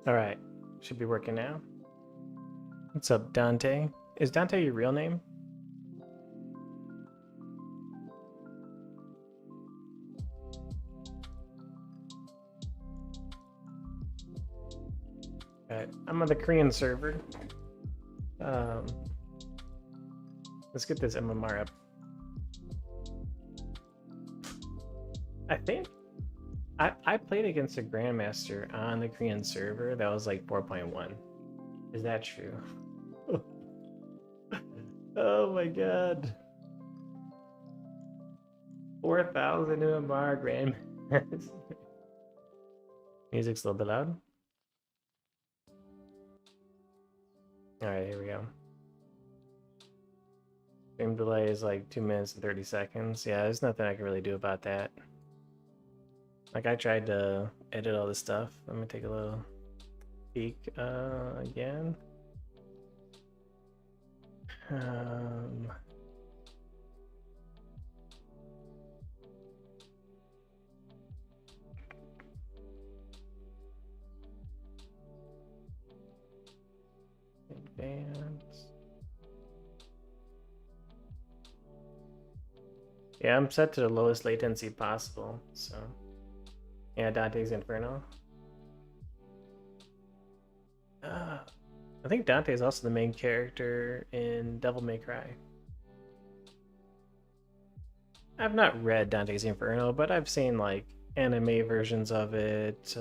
Alright, should be working now. What's up, Dante? Is Dante your real name? Alright, I'm on the Korean server. Um, let's get this MMR up. I think I played against a Grandmaster on the Korean server that was like 4.1. Is that true? Oh my god. 4,000 MMR Grandmaster. Music's a little bit loud. Alright, here we go. Frame delay is like 2 minutes and 30 seconds. Yeah, there's nothing I can really do about that. Like, I tried to edit all this stuff. Let me take a little peek again. Advanced. Yeah, I'm set to the lowest latency possible, so. Yeah, Dante's Inferno. I think Dante is also the main character in Devil May Cry. I've not read Dante's Inferno, but I've seen like anime versions of it,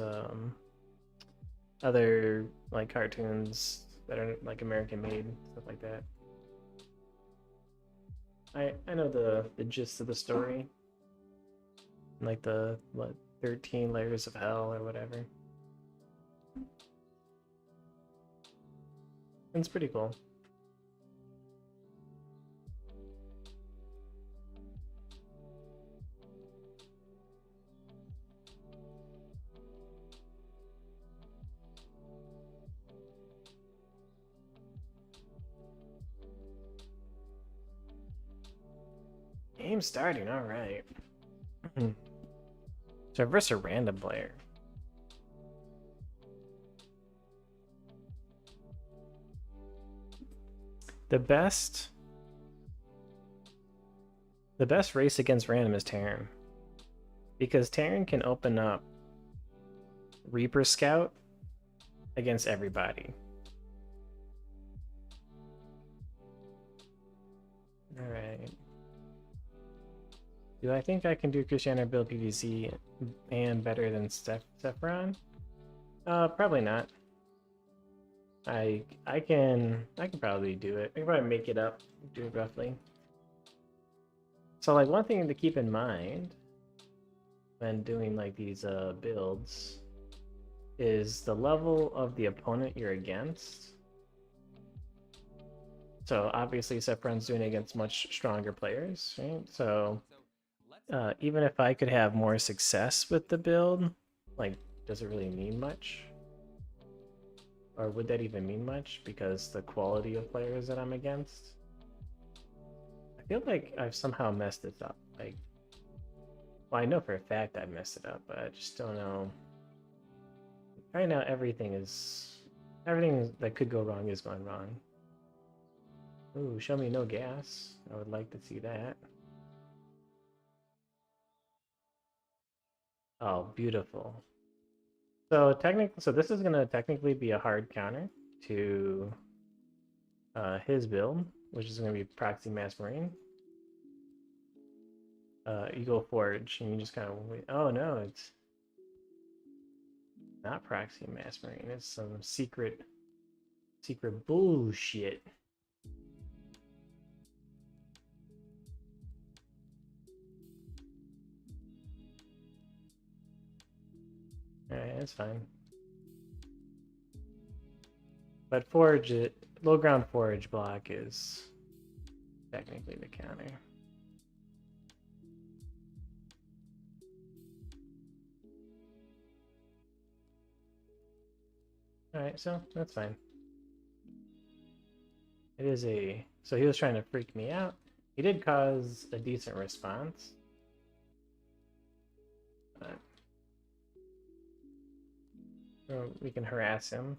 other like cartoons that are like American made, stuff like that. I know the gist of the story, like the what 13 layers of hell or whatever. It's pretty cool. Game starting, alright. So versus a random player. The best race against random is Terran. Because Terran can open up Reaper Scout against everybody. Alright. Do I think I can do Christiana build PvZ and better than Sephiron? Probably not. I can probably do it. I can probably make it up, do it roughly. So like one thing to keep in mind when doing like these builds is the level of the opponent you're against. So obviously Sephiron's doing it against much stronger players, right? So even if I could have more success with the build, like, does it really mean much? Or would that even mean much? Because the quality of players that I'm against? I feel like I've somehow messed this up. Like, well, I know for a fact I messed it up, but I just don't know. Right now, everything that could go wrong is going wrong. Ooh, show me no gas. I would like to see that. Oh, beautiful. So this is gonna technically be a hard counter to his build, which is gonna be Proxy Mass Marine. You go Forge, and you just kind of wait. Oh no, it's not Proxy Mass Marine. It's some secret bullshit. Alright, that's fine. But low ground Forge block is technically the counter. Alright, so that's fine. It is so he was trying to freak me out. He did cause a decent response. But So we can harass him.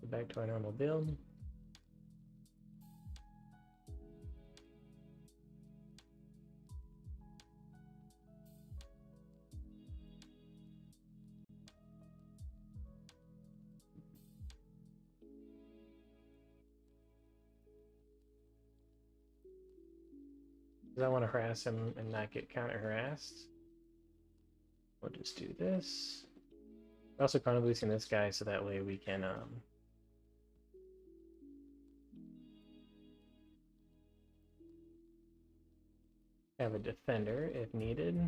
Go back to our normal build. Because I want to harass him and not get counter harassed. We'll just do this. We're also counter boosting this guy so that way we can have a defender if needed.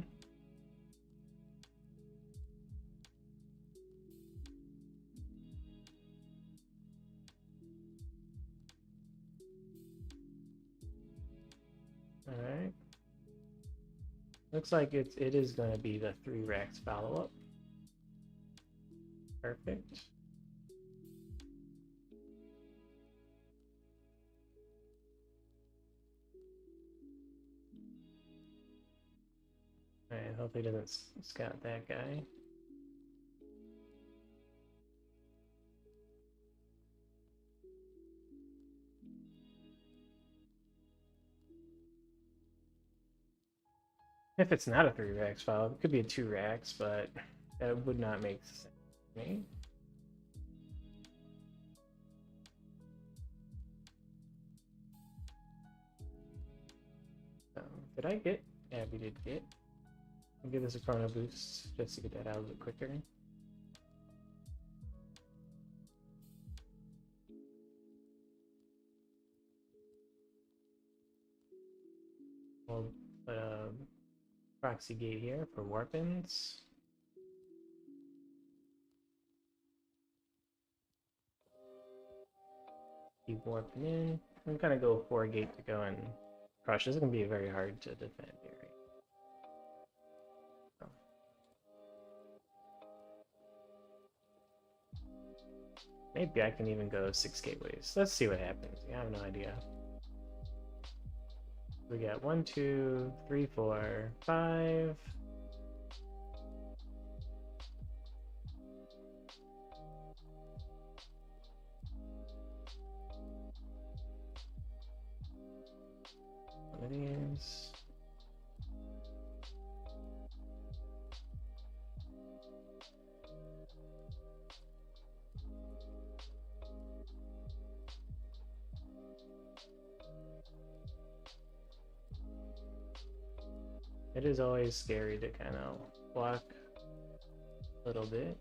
All right. Looks like it is going to be the 3 racks follow-up. Perfect. All right, hopefully he doesn't scout that guy. If it's not a 3 racks file, it could be a 2 racks, but that would not make sense to me. Did I get? Yeah, we did get. I'll give this a chrono boost just to get that out a bit quicker. We'll put a proxy gate here for warp-ins. Keep warping in. I'm gonna go 4 gate to go and crush. This is gonna be very hard to defend here. So. Maybe I can even go 6 gateways. Let's see what happens. I have no idea. We got 1, 2, 3, 4, 5. One of these. It is always scary to kind of block a little bit.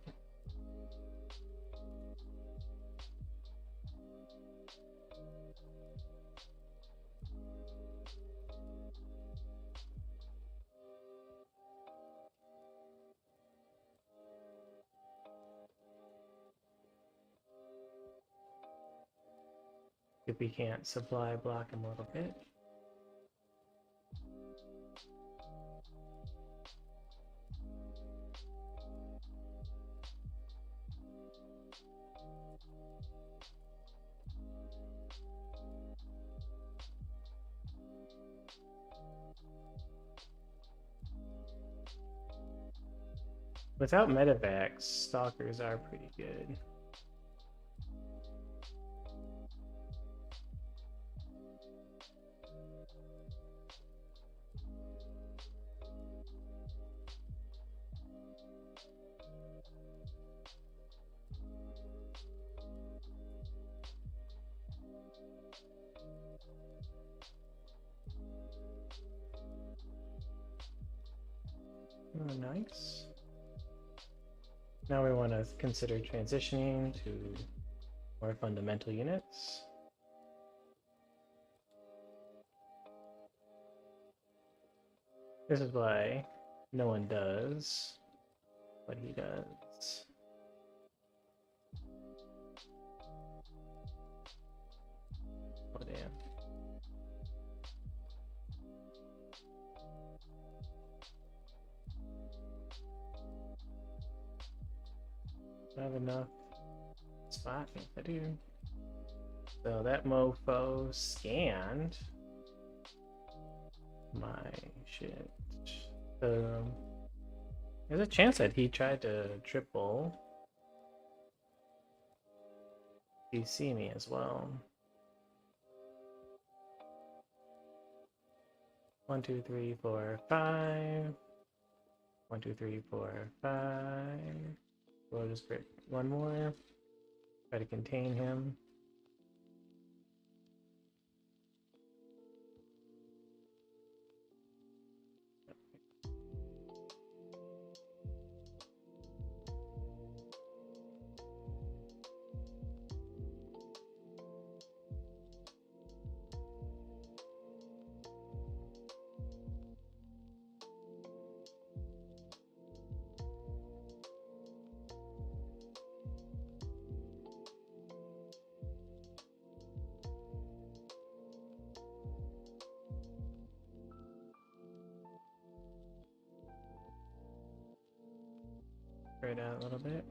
If we can't supply block him a little bit. Without medevacs, stalkers are pretty good. Oh, nice. Now we want to consider transitioning to more fundamental units. This is why no one does what he does. Oh, damn. I have enough spot. Yes, I do. So that mofo scanned my shit. There's a chance that he tried to triple DC me as well. 1, 2, 3, 4, 5. 1, 2, 3, 4, 5. We'll just break one more. Try to contain him. Spread out a little bit.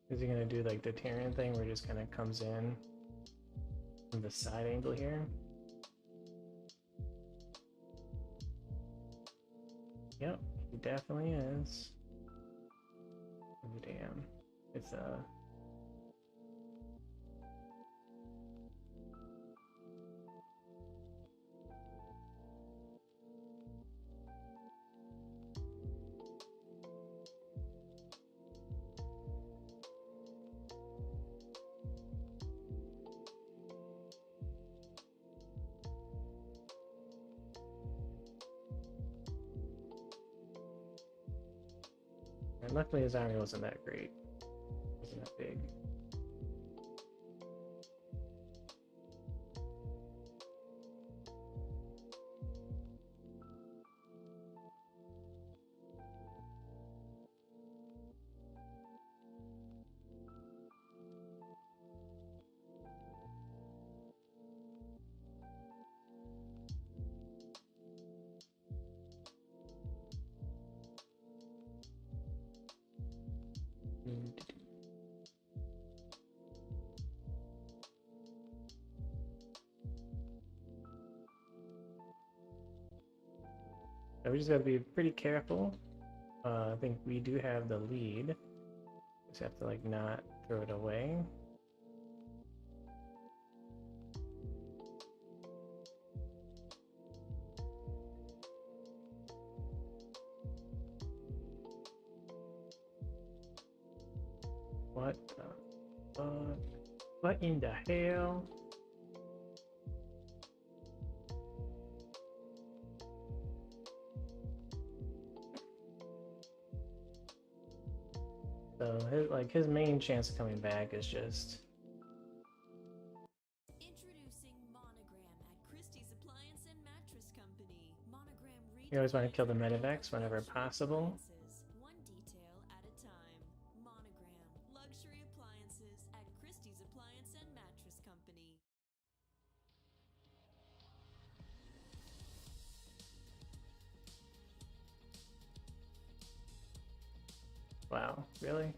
Is he gonna do like the Terran thing where it just kind of comes in from the side angle here? Yep, he definitely is. Oh, damn. It's and luckily his army wasn't that great. It wasn't that big. So we just got to be pretty careful. I think we do have the lead. Just have to like not throw it away. What the fuck? What in the hell? So his main chance of coming back is just Introducing Monogram at Christie's Appliance and Mattress Company. Monogram you always want to kill the Medivacs whenever possible. one detail at a time. Monogram luxury appliances at Christie's Appliance and Mattress Company. Wow, really?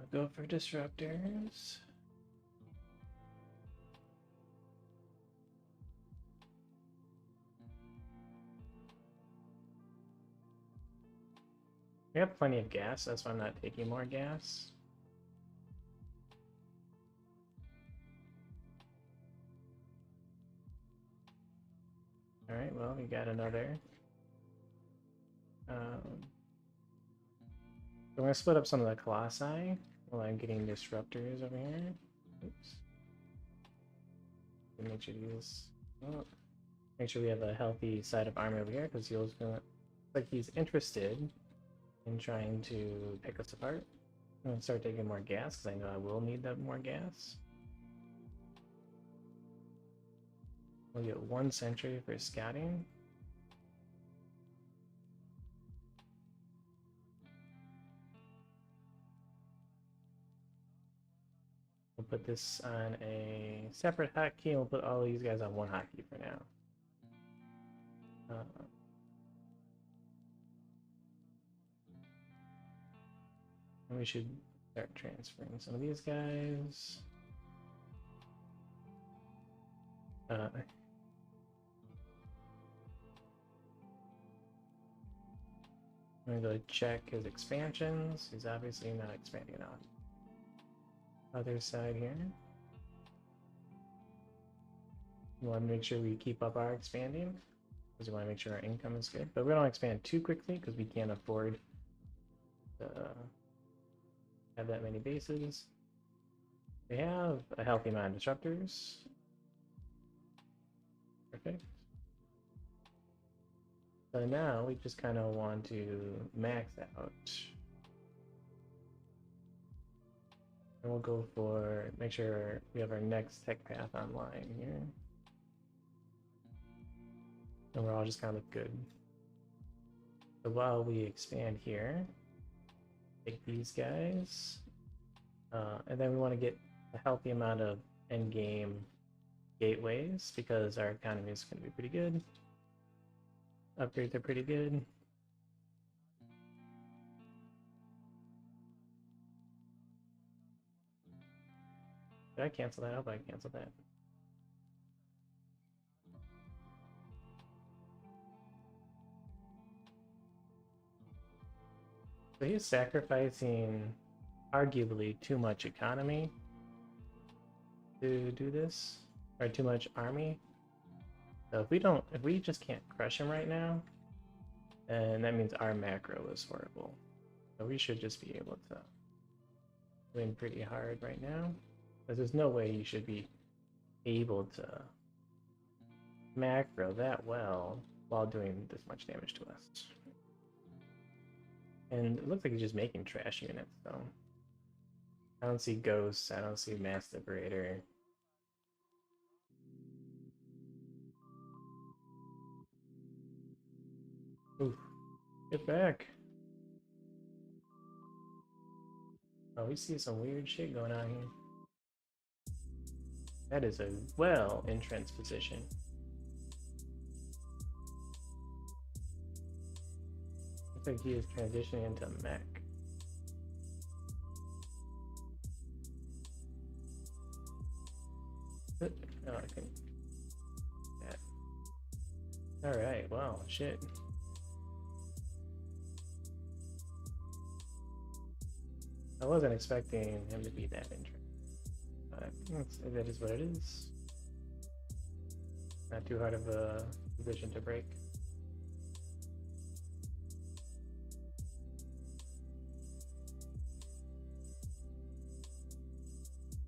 Go for disruptors. We have plenty of gas, that's why I'm not taking more gas. Alright, well, we got another. I'm going to split up some of the Colossi while I'm getting disruptors over here. Oops. Make sure to use. Oh. Make sure we have a healthy side of armor over here because he's gonna. Like he's interested in trying to pick us apart. I'm gonna start taking more gas because I know I will need that more gas. We'll get 1 sentry for scouting. put this on a separate hotkey, and we'll put all these guys on one hotkey for now. And we should start transferring some of these guys. I'm gonna go check his expansions. He's obviously not expanding enough. Other side here. We want to make sure we keep up our expanding because we want to make sure our income is good. But we don't expand too quickly because we can't afford to have that many bases. We have a healthy amount of disruptors. Perfect. So now we just kind of want to max out. And we'll go for, make sure we have our next tech path online here. And we're all just kind of look good. So while we expand here, take these guys. And then we want to get a healthy amount of endgame gateways because our economy is going to be pretty good. Upgrades are pretty good. Did I cancel that? I hope I canceled that. So he's sacrificing arguably too much economy to do this, or too much army. So if we just can't crush him right now, then that means our macro is horrible. So we should just be able to win pretty hard right now. Because there's no way you should be able to macro that well while doing this much damage to us. And it looks like he's just making trash units, so I don't see ghosts, I don't see mass liberator. Oof. Get back. Oh, we see some weird shit going on here. That is a well entrenched position. Looks like he is transitioning into mech. Oh, I can. Yeah. Alright, wow, shit. I wasn't expecting him to be that interesting. That is what it is. Not too hard of a position to break.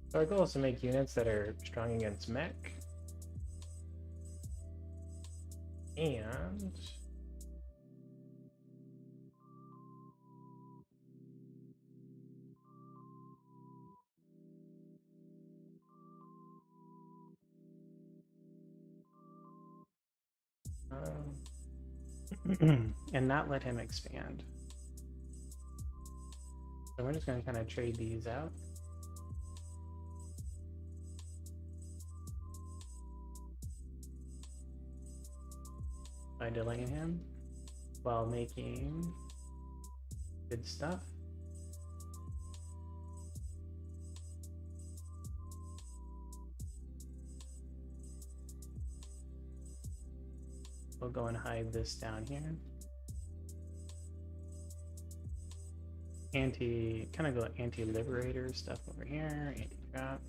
So our goal is to make units that are strong against mech. And and not let him expand. So we're just going to kind of trade these out. By delaying him while making good stuff. We'll go and hide this down here. Kind of go anti-liberator stuff over here, anti-drop.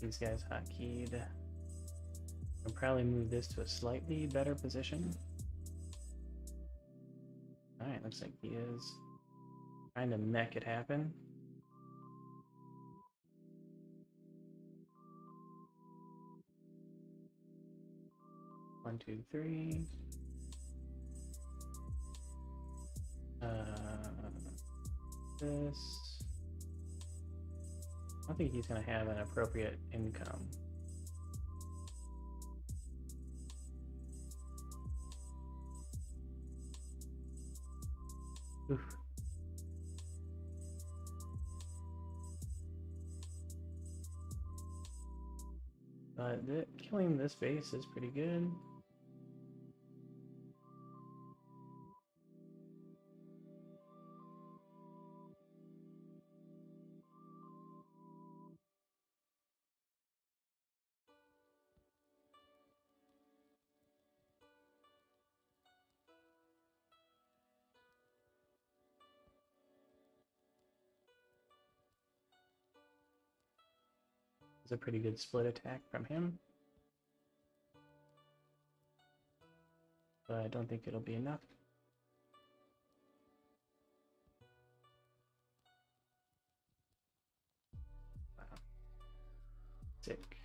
These guys hotkeyed. I'll probably move this to a slightly better position. Alright, looks like he is trying to mech it happen. One, two, three. This. I don't think he's going to have an appropriate income. Oof. But killing this base is pretty good. It's a pretty good split attack from him. But I don't think it'll be enough. Wow. Sick.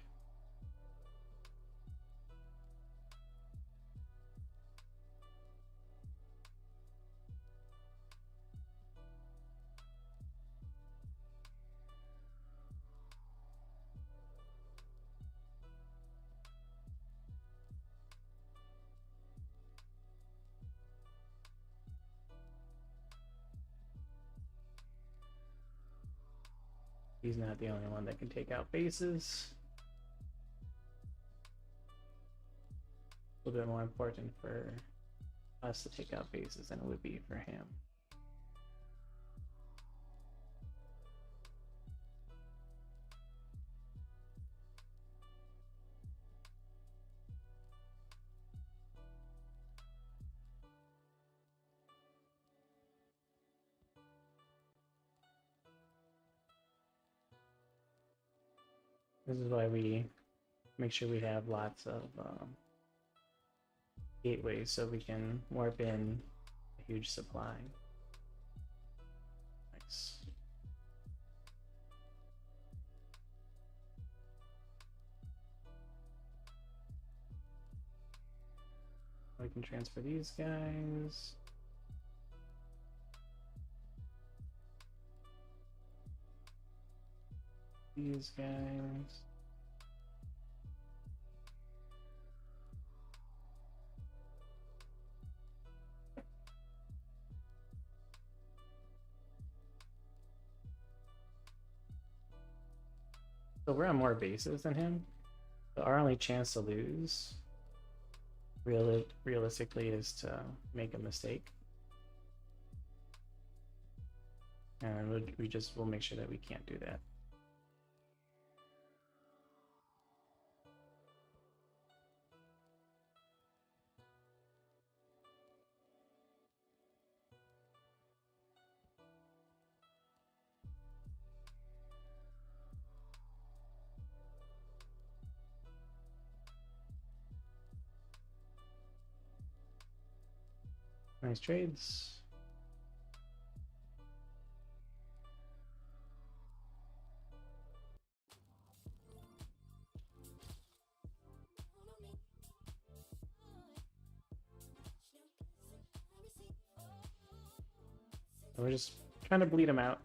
He's not the only one that can take out bases. A little bit more important for us to take out bases than it would be for him. This is why we make sure we have lots of gateways so we can warp in a huge supply. Nice. We can transfer these guys. These guys. So we're on more bases than him. So our only chance to lose realistically is to make a mistake. And we'll make sure that we can't do that. Nice trades. We're just trying to bleed him out.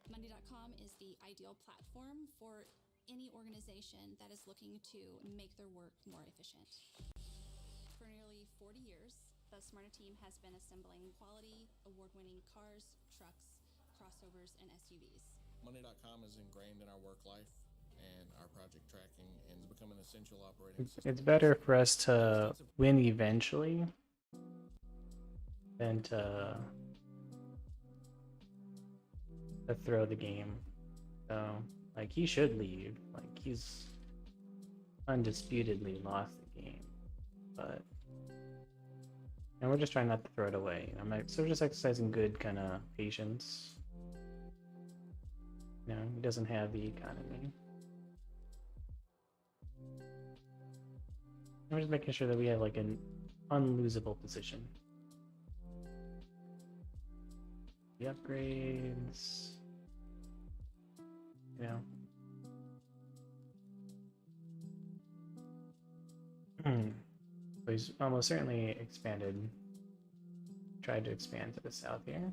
Monday.com is the ideal platform for any organization that is looking to make their work more efficient. For nearly 40 years, the Smyrna team has been assembling quality, award-winning cars, trucks, crossovers, and SUVs. Monday.com is ingrained in our work life and our project tracking and has become an essential operating system. It's better for us to win eventually than to throw the game. So, like, he should leave. Like, he's undisputedly lost the game. But, and we're just trying not to throw it away. I'm like, so we're just exercising good kind of patience. You know, he doesn't have the economy. And we're just making sure that we have like an unlosable position. The upgrades. You know. So he's almost certainly expanded. Tried to expand to the south here.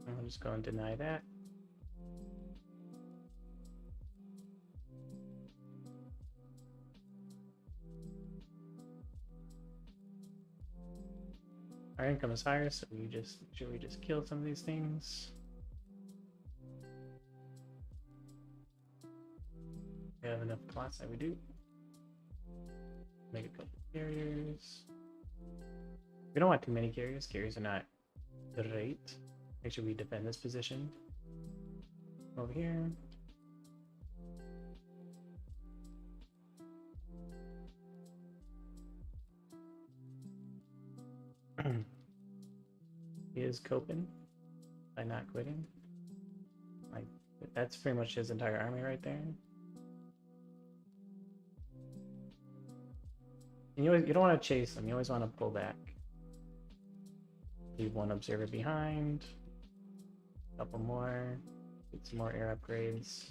I'll just go and deny that. income is higher, so we just make sure we just kill some of these things. We have enough plots that we do. Make a couple carriers. We don't want too many carriers. Carriers are not great. Make sure we defend this position. Over here. He is coping by not quitting. Like, that's pretty much his entire army right there. And you don't want to chase them. You always want to pull back. Leave one observer behind. A couple more. Get some more air upgrades.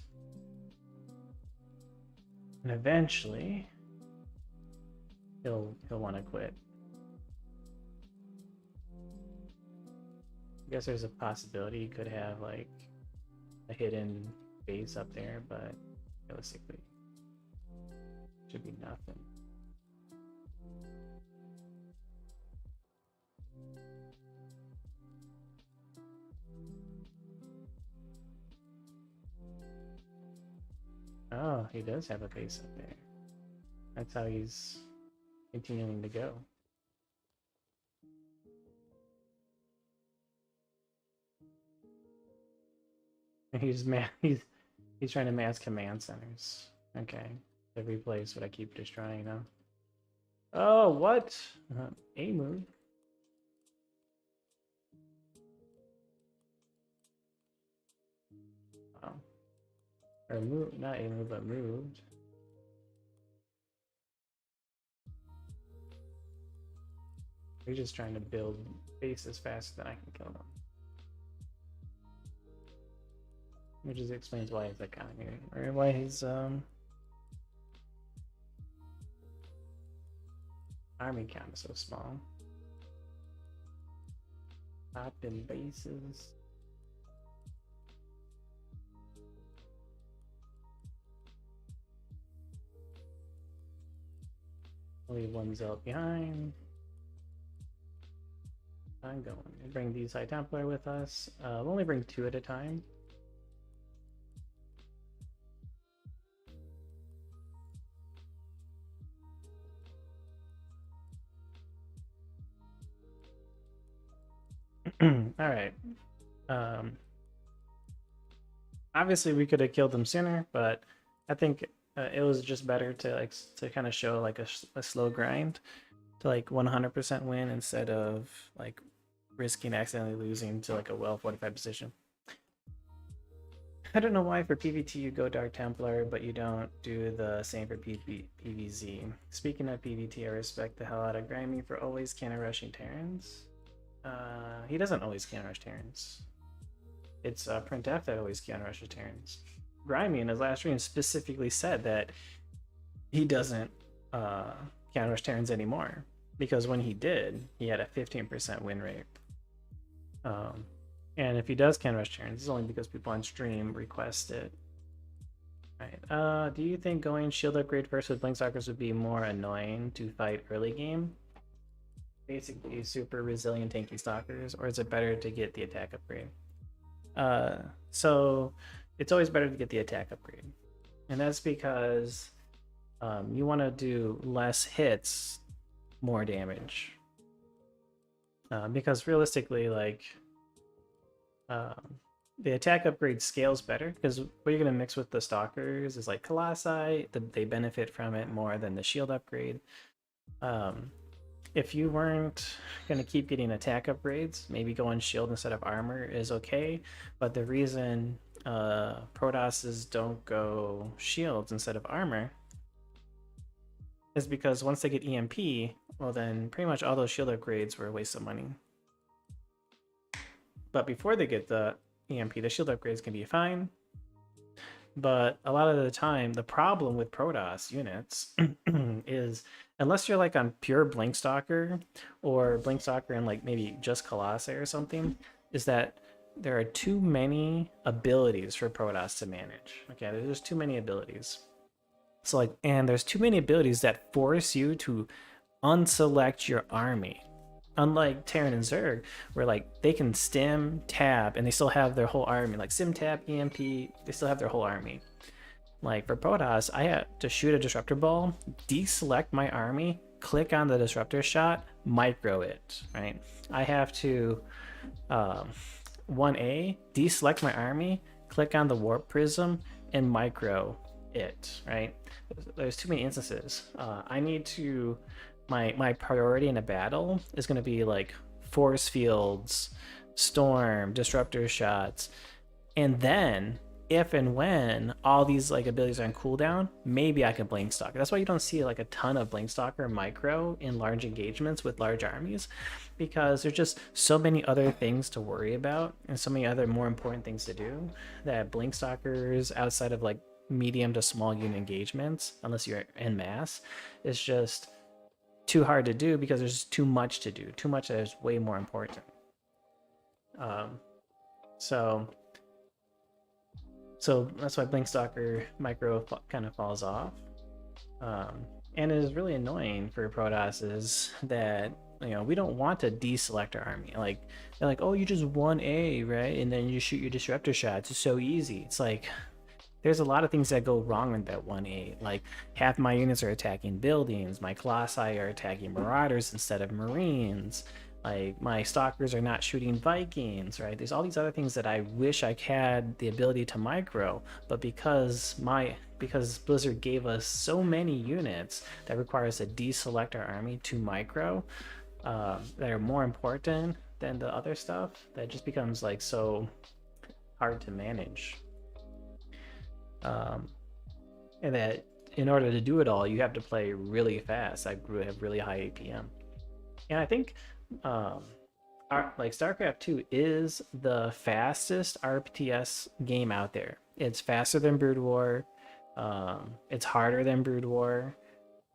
And eventually, he'll want to quit. I guess there's a possibility you could have like a hidden base up there, but realistically, should be nothing. Oh, he does have a base up there. That's how he's continuing to go. He's trying to mass command centers. Okay, every place what I keep destroying now. Oh, what? A move. Oh, or move, not a move, but moved. We're just trying to build bases faster than I can kill them. Which just explains why his economy, or why his army count is so small. Top in bases. Leave one zealot behind. I'm going. We'll bring these High Templar with us. We'll only bring 2 at a time. All right. Obviously, we could have killed them sooner, but I think it was just better to kind of show like a slow grind to like 100% win instead of like risking accidentally losing to like a well fortified position. I don't know why for PvT you go Dark Templar, but you don't do the same for PvZ. Speaking of PvT, I respect the hell out of Grimy for always counter rushing Terrans. He doesn't always counter rush Terrans. It's Printf that always counter rushes Terrans. Grimy in his last stream specifically said that he doesn't counter rush Terrans anymore because when he did, he had a 15% win rate. And if he does counter rush Terrans, it's only because people on stream request it. Right. Do you think going shield upgrade first with Blinkstalkers would be more annoying to fight early game? Basically super resilient tanky stalkers, or is it better to get the attack upgrade? So it's always better to get the attack upgrade, and that's because you want to do less hits, more damage. Because realistically, like the attack upgrade scales better because what you're going to mix with the stalkers is like Colossi, they benefit from it more than the shield upgrade. If you weren't going to keep getting attack upgrades, maybe going shield instead of armor is okay. But the reason Protosses don't go shields instead of armor is because once they get EMP, well then pretty much all those shield upgrades were a waste of money. But before they get the EMP, the shield upgrades can be fine. But a lot of the time, the problem with Protoss units is unless you're like on pure Blinkstalker or Blinkstalker and like maybe just Colossi or something, is that there are too many abilities for Protoss to manage. Okay, there's too many abilities. So like, and there's too many abilities that force you to unselect your army. unlike Terran and Zerg, where like they can stim, tab, and they still have their whole army. Like sim, tab, EMP, they still have their whole army. Like for Protoss, I had to shoot a disruptor ball, deselect my army, click on the disruptor shot, micro it, right? I have to 1A, deselect my army, click on the warp prism, and micro it, right? There's too many instances. I need to, my priority in a battle is going to be like force fields, storm, disruptor shots, and then if and when all these like abilities are on cooldown, maybe I can blink stalker. That's why you don't see like a ton of blink stalker micro in large engagements with large armies, because there's just so many other things to worry about and so many other more important things to do that blink stalkers outside of like medium to small unit engagements, unless you're en masse, is just too hard to do because there's too much to do, too much that is way more important. So that's why blink stalker micro kind of falls off. And it is really annoying for Protoss is that, you know, we don't want to deselect our army. Like they're like, oh, you just 1A, right? And then you shoot your disruptor shots. It's so easy. It's like there's a lot of things that go wrong with that 1A. Like half my units are attacking buildings, my colossi are attacking marauders instead of marines. Like my stalkers are not shooting Vikings, right? There's all these other things that I wish I had the ability to micro, but because Blizzard gave us so many units that require us to deselect our army to micro, that are more important than the other stuff, that just becomes like so hard to manage. And that in order to do it all, you have to play really fast. I have really high APM, and I think like StarCraft 2 is the fastest RTS game out there. It's faster than Brood War. It's harder than Brood War.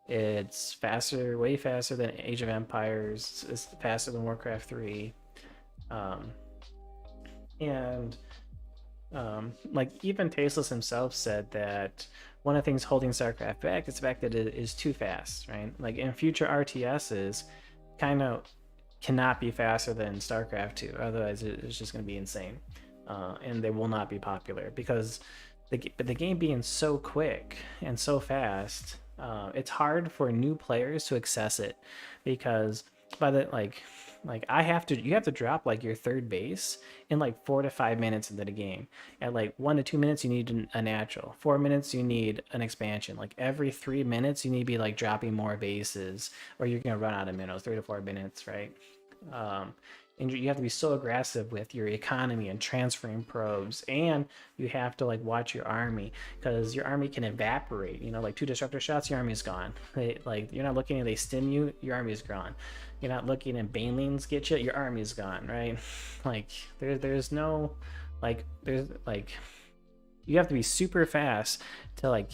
It's faster, way faster than Age of Empires. It's faster than Warcraft 3. Like even Tasteless himself said that one of the things holding StarCraft back is the fact that it is too fast, right? Like in future RTSs, kind of cannot be faster than StarCraft 2, otherwise it's just going to be insane, and they will not be popular because the game being so quick and so fast, it's hard for new players to access it, because by the you have to drop like your third base in like 4 to 5 minutes into the game. At like 1 to 2 minutes you need a natural, 4 minutes you need an expansion, like every 3 minutes you need to be like dropping more bases or you're gonna run out of minnows. 3 to 4 minutes, right? And you have to be so aggressive with your economy and transferring probes, and you have to like watch your army because your army can evaporate. You know, like 2 disruptor shots, your army's gone. Like you're not looking and they stim you, your army's gone. You're not looking and banelings get you, your army's gone, right? Like there's no there's you have to be super fast to like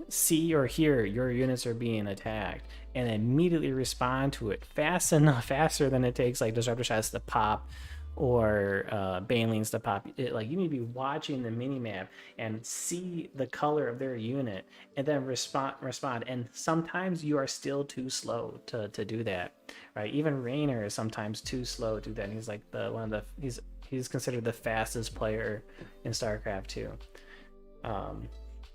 see or hear your units are being attacked and immediately respond to it fast enough, faster than it takes like disruptor shots to pop or banelings to pop. Like you need to be watching the mini map and see the color of their unit and then respond. And sometimes you are still too slow to do that, right? Even Raynor is sometimes too slow to do that, and he's like he's considered the fastest player in StarCraft 2.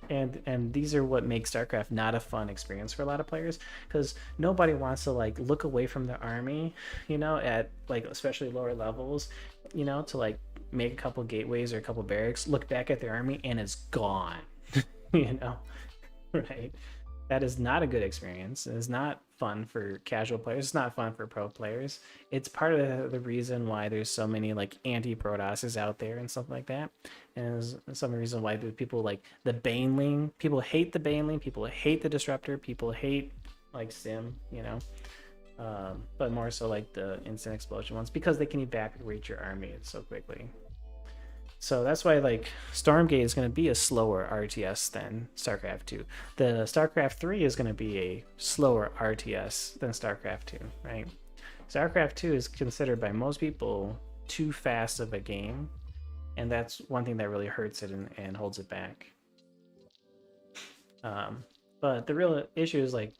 And these are what makes StarCraft not a fun experience for a lot of players, because nobody wants to like look away from their army, you know, at like especially lower levels, you know, to like make a couple gateways or a couple barracks, look back at their army and it's gone. You know, right? That is not a good experience. It's not fun for casual players. It's not fun for pro players. It's part of the reason why there's so many like anti-Protosses out there and stuff like that. And there's some reason why people like the Baneling. People hate the Baneling. People hate the Disruptor. People hate like Sim, you know. But more so like the instant explosion ones, because they can evaporate your army so quickly. So that's why like Stormgate is going to be a slower RTS than StarCraft 2. The StarCraft 3 is going to be a slower RTS than StarCraft 2, right? StarCraft 2 is considered by most people too fast of a game, and that's one thing that really hurts it and holds it back. But the real issue is like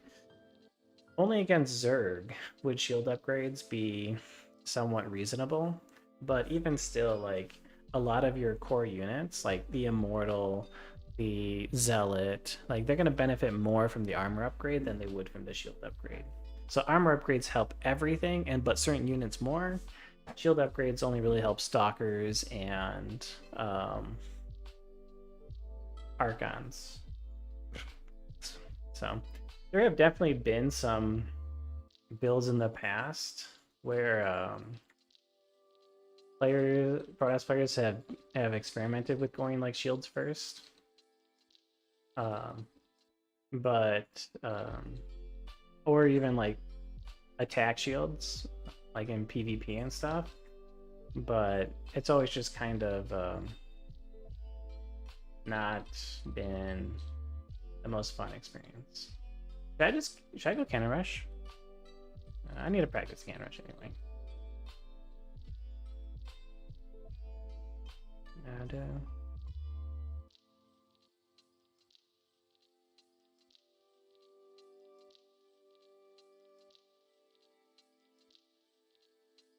Only against Zerg would shield upgrades be somewhat reasonable, but even still, like a lot of your core units, like the Immortal, the Zealot, like they're going to benefit more from the armor upgrade than they would from the shield upgrade. So armor upgrades help everything, and but certain units more. Shield upgrades only really help Stalkers and Archons. So there have definitely been some builds in the past where Protoss players have experimented with going like shields first, um, but or even like attack shields, like in PvP and stuff. But it's always just kind of not been the most fun experience. Should I go cannon rush? I need to practice cannon rush anyway. And,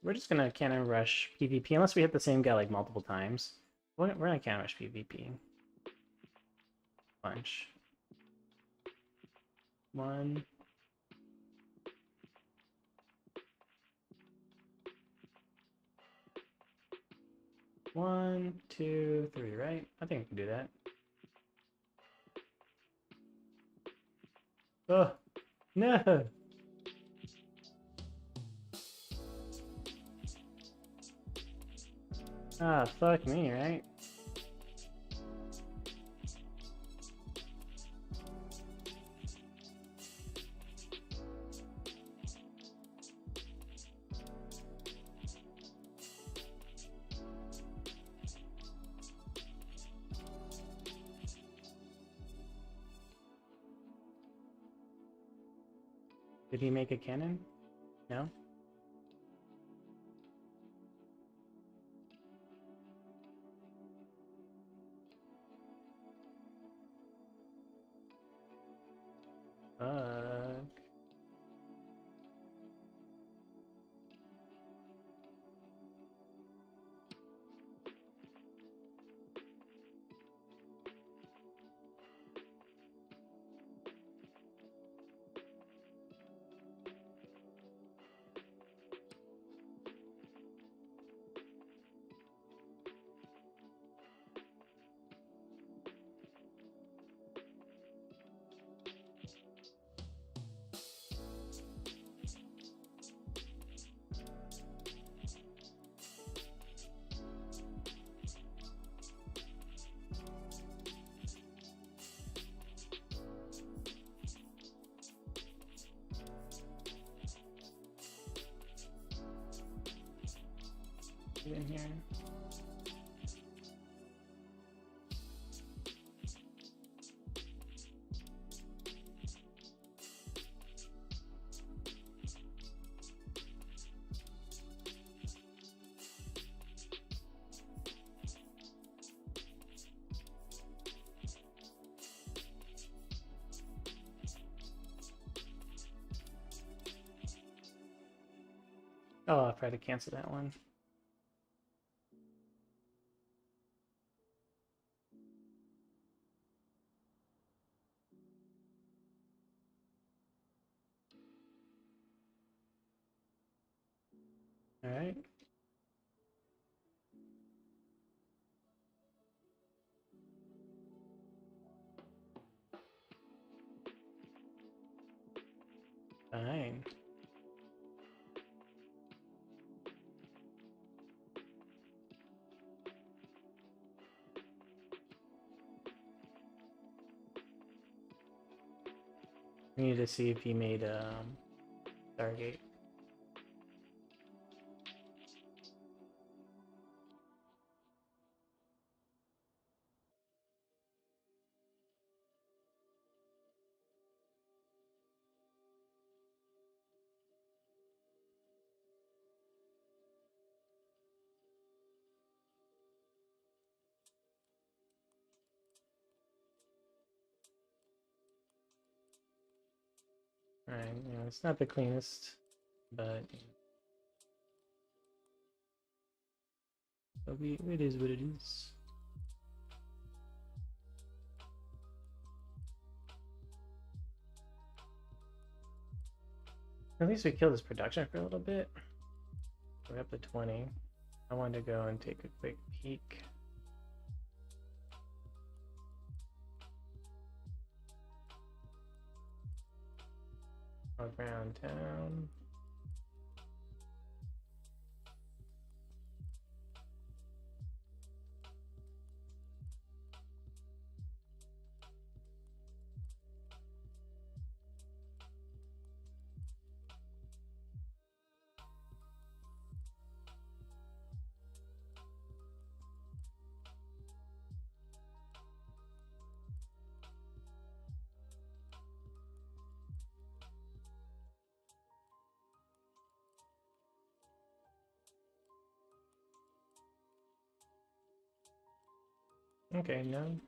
we're just gonna cannon rush PvP unless we hit the same guy like multiple times. We're gonna cannon rush PvP. Bunch. One. One, two, three, right? I think I can do that. Oh, no! Ah, fuck me, right? Did he make a cannon? No? Fuck. Get in here. Oh, I'll try to cancel that one. Alright. Fine. We need to see if he made Stargate. All Alright, you know, it's not the cleanest, but it is what it is. At least we killed his production for a little bit. We're up to 20. I wanted to go and take a quick peek. Around town. Okay, no.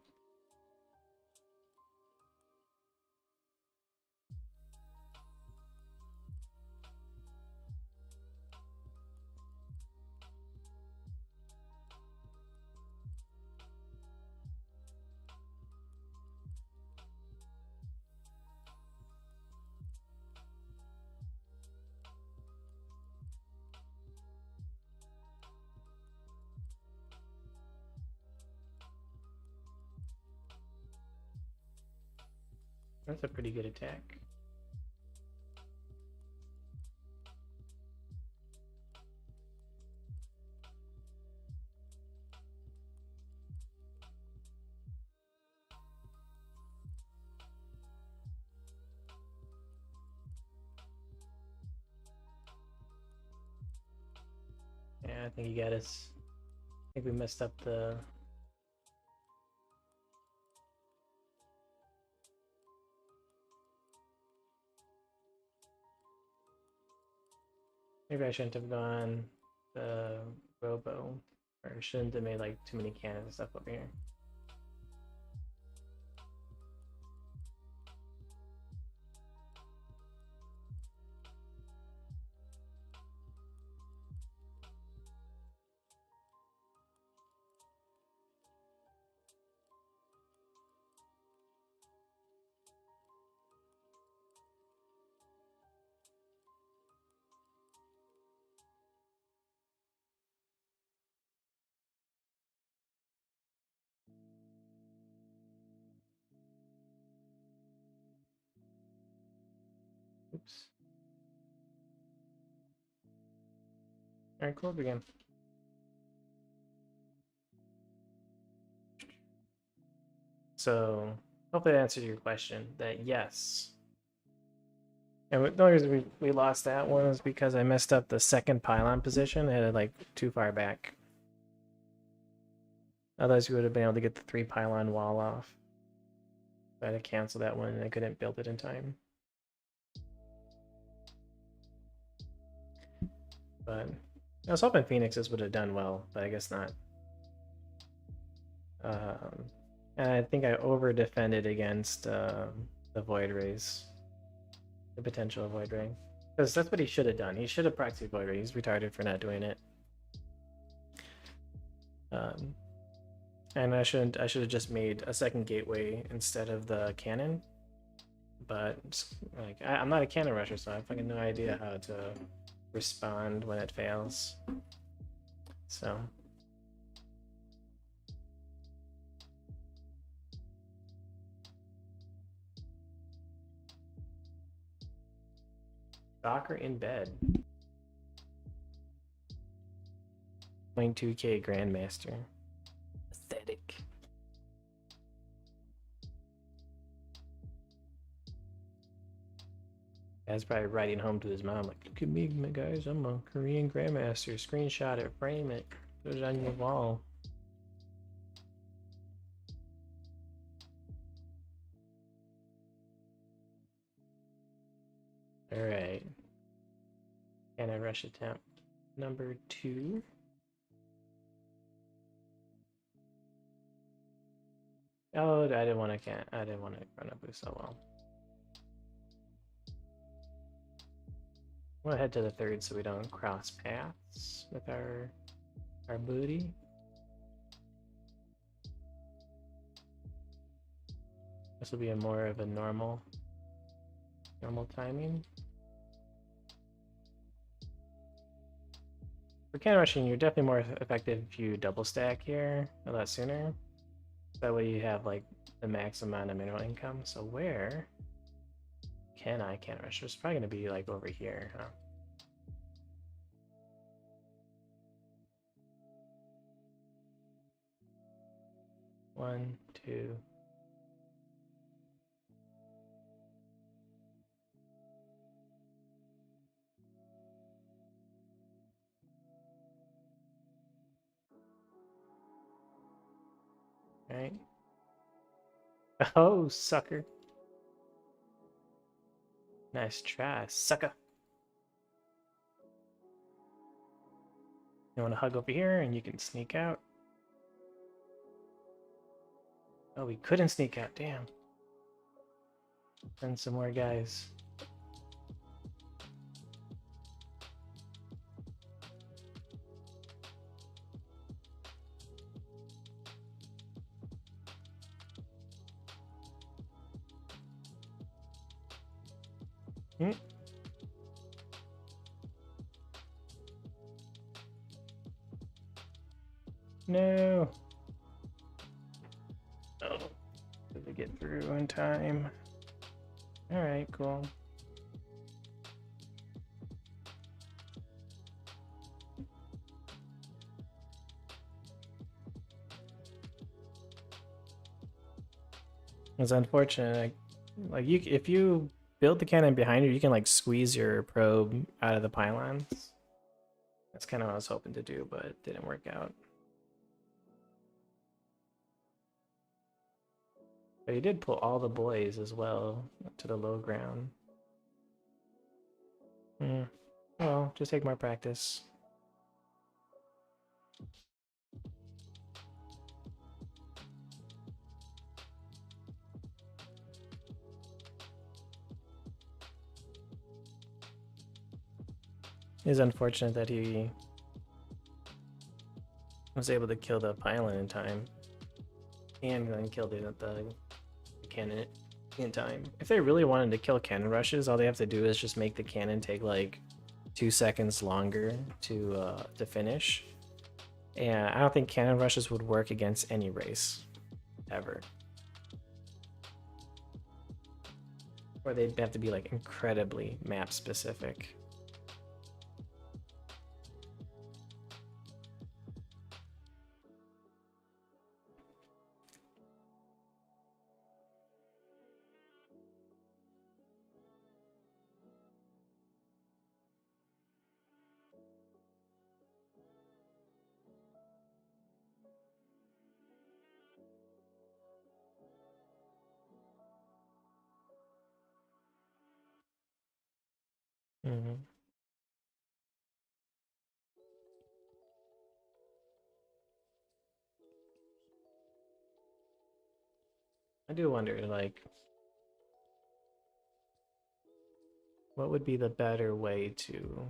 That's a pretty good attack. Yeah, I think he got us. I think we messed up the... Maybe I shouldn't have gone the Robo. Or I shouldn't have made like too many cannons and stuff over here. Oops. Alright, cool again. So, hopefully that answered your question. That yes. And the only reason we lost that one is because I messed up the second pylon position. I had it like too far back. Otherwise, we would have been able to get the 3 pylon wall off. I had to cancel that one and I couldn't build it in time. But I was hoping Phoenixes would have done well, but I guess not. And I think I over defended against the Void Rays. The potential Void Ray. Because that's what he should have done. He should have proxy Void Ray. He's retarded for not doing it. And I should have just made a second gateway instead of the cannon. But like I'm not a cannon rusher, so I have fucking no idea how to respond when it fails. So Docker in bed. 0.2k Grandmaster. Pathetic. Guy's probably writing home to his mom like, look at me, guys, I'm a Korean Grandmaster. Screenshot it, frame it, put it on your wall. Alright. Can I rush attempt number 2? Oh, I didn't want to run a boost. Oh well. We'll head to the third so we don't cross paths with our booty. This will be a more of a normal timing. For cannon rushing, you're definitely more effective if you double stack here a lot sooner. That way you have like the max amount of mineral income. So where can I cannon rush? It's probably going to be like over here, huh? One, two. Right. Oh, sucker. Nice try, sucker. You want to hug over here and you can sneak out. Oh, we couldn't sneak out, damn. Send some more guys. Hmm. No. Oh, did they get through in time? All right, cool. It's unfortunate. Like you, if you build the cannon behind you, you can like squeeze your probe out of the pylons. That's kind of what I was hoping to do, but it didn't work out. But he did pull all the boys as well to the low ground. Well, just take more practice. It's unfortunate that he was able to kill the pylon in time. And then kill the cannon in time. If they really wanted to kill cannon rushes, all they have to do is just make the cannon take like 2 seconds longer to finish. And I don't think cannon rushes would work against any race, ever. Or they'd have to be like incredibly map specific. Mm-hmm. I do wonder, like, what would be the better way to...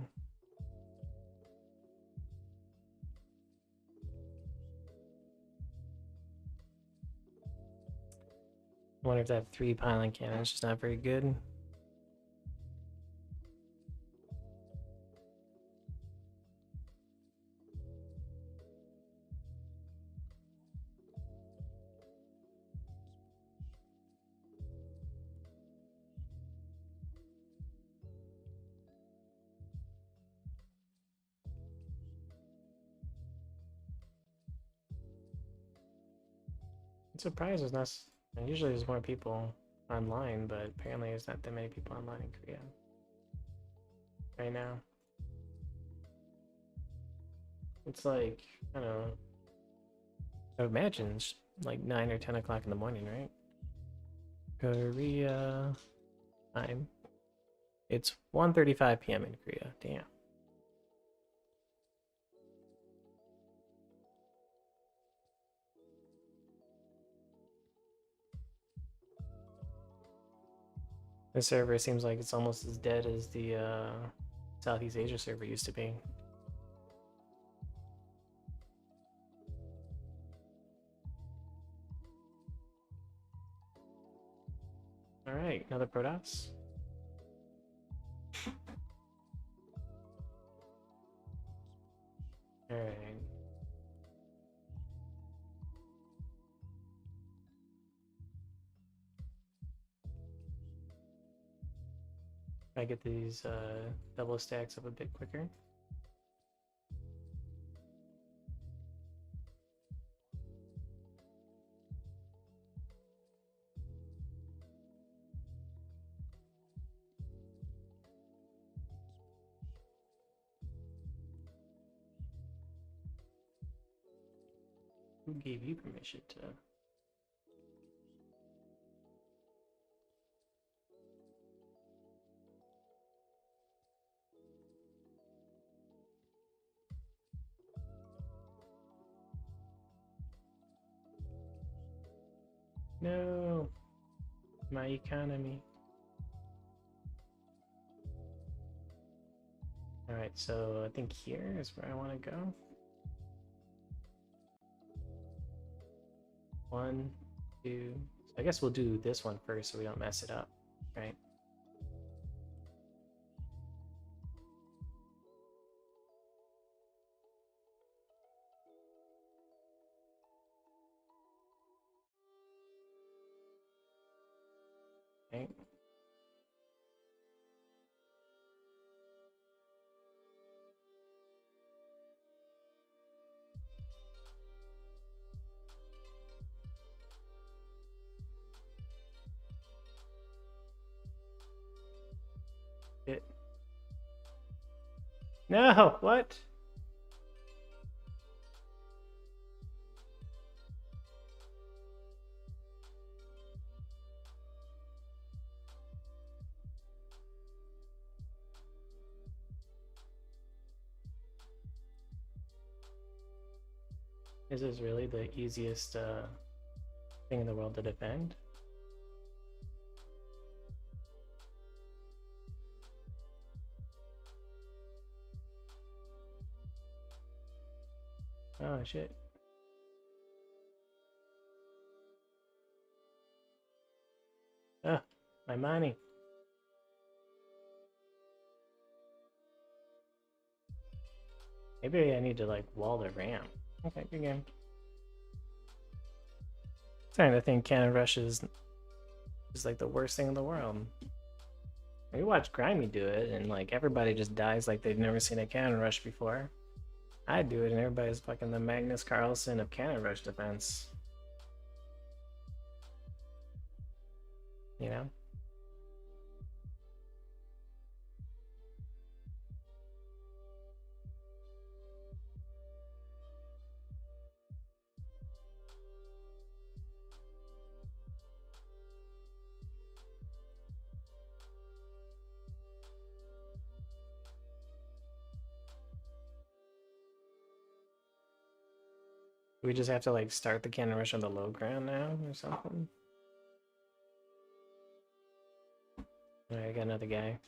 I wonder if that 3 pylon cannon is just not very good. I'm surprised there's not... And usually there's more people online, but apparently there's not that many people online in Korea right now. It's like, I don't know, I would imagine it's like 9 or 10 o'clock in the morning, right? Korea time. It's 1:35 p.m. in Korea. Damn. The server seems like it's almost as dead as the Southeast Asia server used to be. All right, another Protoss. All right. I get these double stacks up a bit quicker. Who gave you permission to? No, my economy. All right, so I think here is where I want to go. 1, 2. So I guess we'll do this one first so we don't mess it up, right? Okay. It. No, what? Is this really the easiest thing in the world to defend? Oh shit. Ah, my money. Maybe I need to like wall the ramp. Okay, good game. Starting to think cannon rush is like the worst thing in the world. We watch Grimy do it, and like everybody just dies like they've never seen a cannon rush before. I do it, and everybody's fucking the Magnus Carlsen of cannon rush defense. You know? We just have to like start the cannon rush on the low ground now or something. Alright, I got another guy.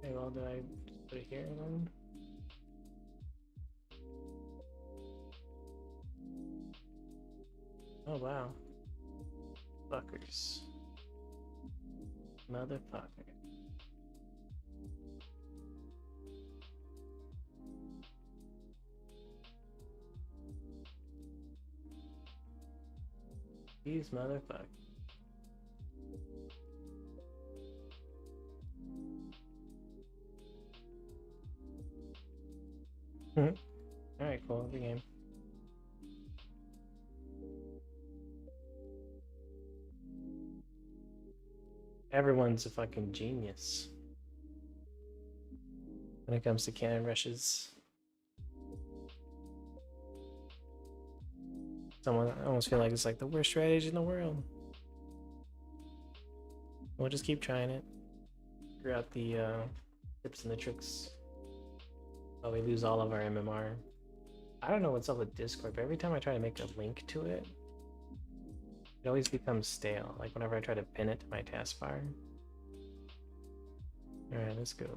Okay, well, do I put it here then? Oh wow. Fuckers. motherfucker. These motherfuckers. Alright, cool. Good game. Everyone's a fucking genius when it comes to cannon rushes. I almost feel like it's like the worst strategy in the world. We'll just keep trying it. Figure out the tips and the tricks. Oh, we lose all of our MMR. I don't know what's up with Discord, but every time I try to make a link to it, it always becomes stale. Like whenever I try to pin it to my taskbar. Alright, let's go.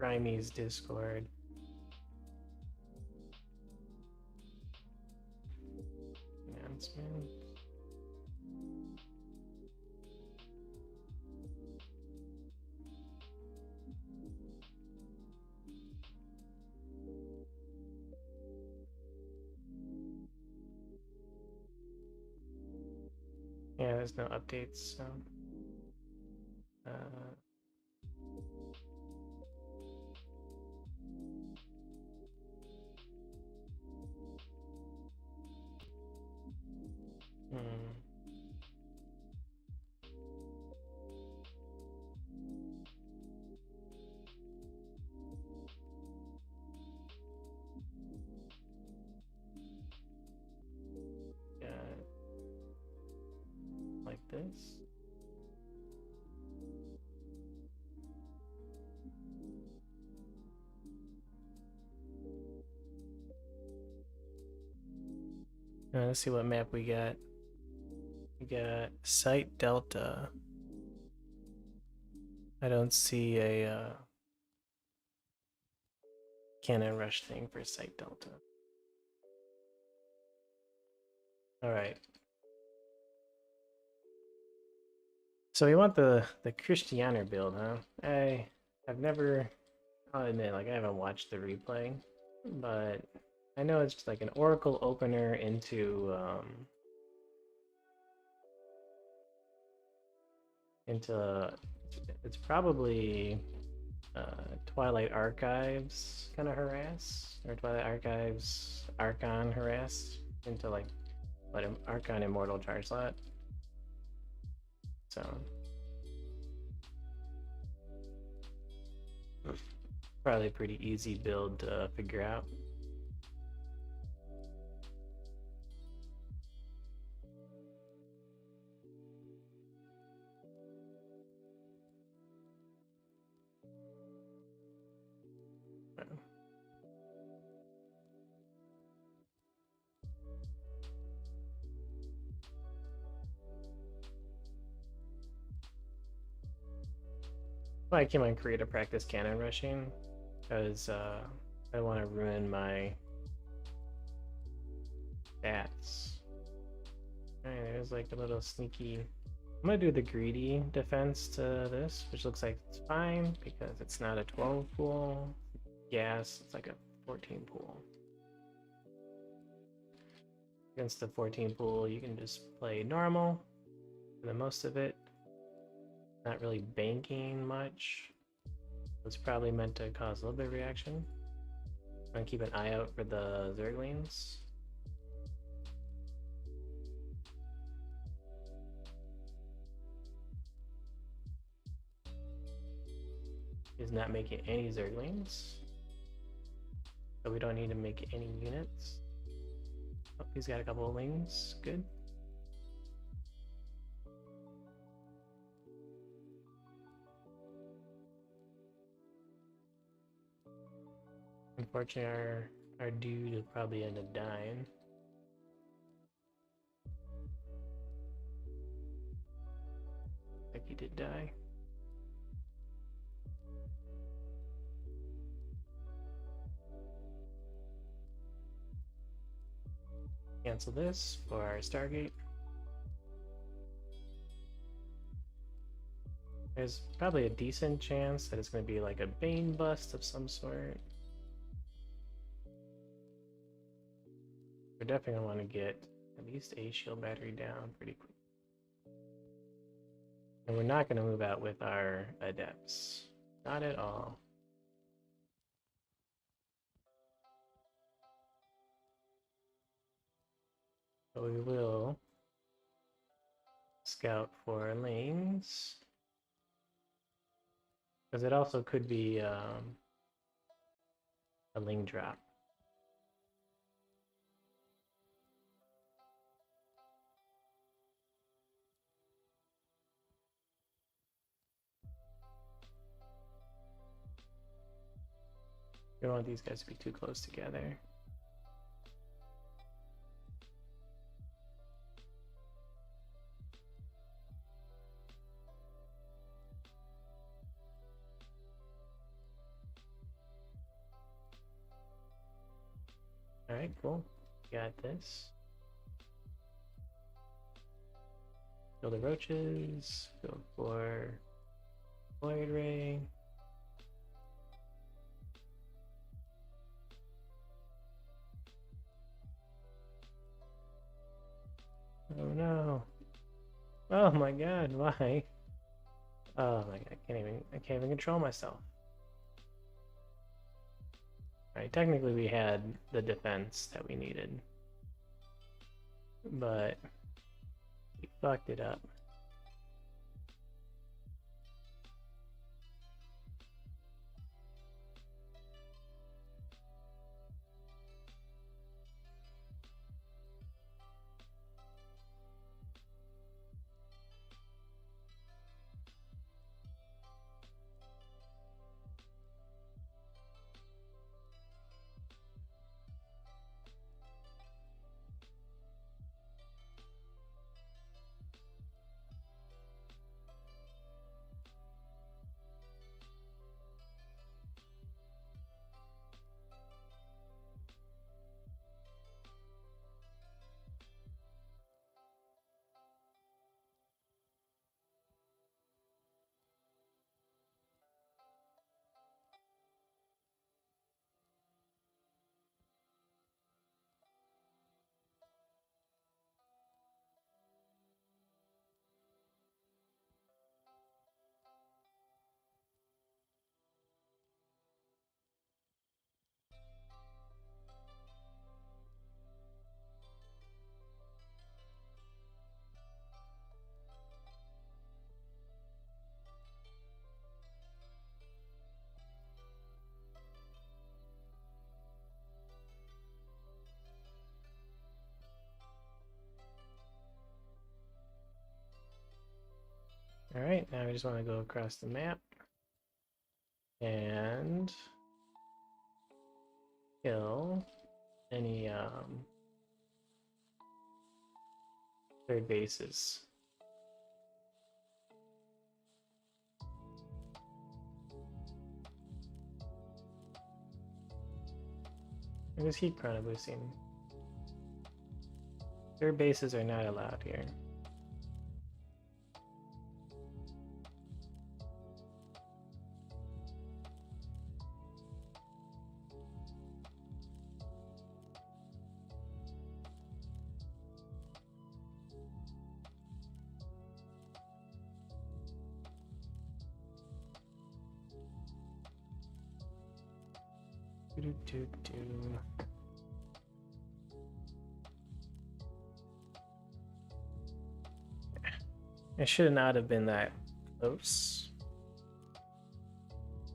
Grimey's Discord. Announcement. Yeah, there's no updates, so yeah, like this. Let's see what map we got. We got Site Delta. I don't see a cannon rush thing for Site Delta. Alright. So we want the Christianer build, huh? I've never, I'll admit, like I haven't watched the replay, but I know it's just like an Oracle opener into it's probably Twilight Archives kind of harass, or Twilight Archives Archon harass into like what Archon Immortal charge slot. So probably a pretty easy build to figure out. I came on Korea to practice cannon rushing because I want to ruin my stats. Alright, there's like a little sneaky. I'm gonna do the greedy defense to this, which looks like it's fine because it's not a 12 pool. Gas, it's like a 14 pool. Against the 14 pool, you can just play normal for the most of it. Not really banking much. It's probably meant to cause a little bit of reaction. I'm gonna keep an eye out for the Zerglings. He's not making any Zerglings, so we don't need to make any units. Oh, he's got a couple of wings. Good. Unfortunately, our dude will probably end up dying. Like he did die. Cancel this for our Stargate. There's probably a decent chance that it's going to be like a Bane bust of some sort. We're definitely going to want to get at least a shield battery down pretty quick. And we're not going to move out with our adepts. Not at all. But we will scout for lanes. Because it also could be a lane drop. We don't want these guys to be too close together. Alright, cool. Got this. Kill the roaches. Go for Void Ray. Oh no. Oh my god, why? Oh my god, I can't even control myself. Alright, technically we had the defense that we needed. But we fucked it up. Alright, now we just want to go across the map and kill any third bases. It was heat chrono boosting. Third bases are not allowed here. It should not have been that close.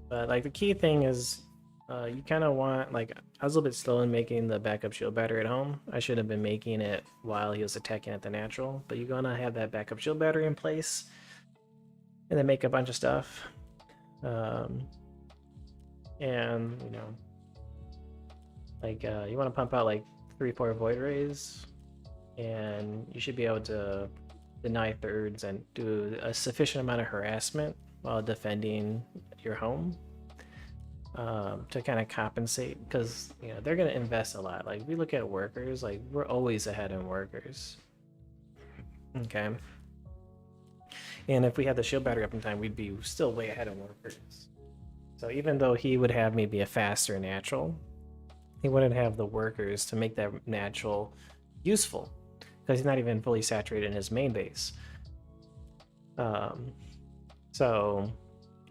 But like the key thing is you kind of want, like, I was a little bit slow in making the backup shield battery at home. I should have been making it while he was attacking at the natural, but you're gonna have that backup shield battery in place and then make a bunch of stuff. And you know, like you want to pump out like 3-4 void rays, and you should be able to deny thirds and do a sufficient amount of harassment while defending your home to kind of compensate, because you know they're going to invest a lot. Like we look at workers, like we're always ahead in workers. Okay, And if we had the shield battery up in time, we'd be still way ahead of workers. So even though he would have maybe a faster natural, he wouldn't have the workers to make that natural useful because he's not even fully saturated in his main base. So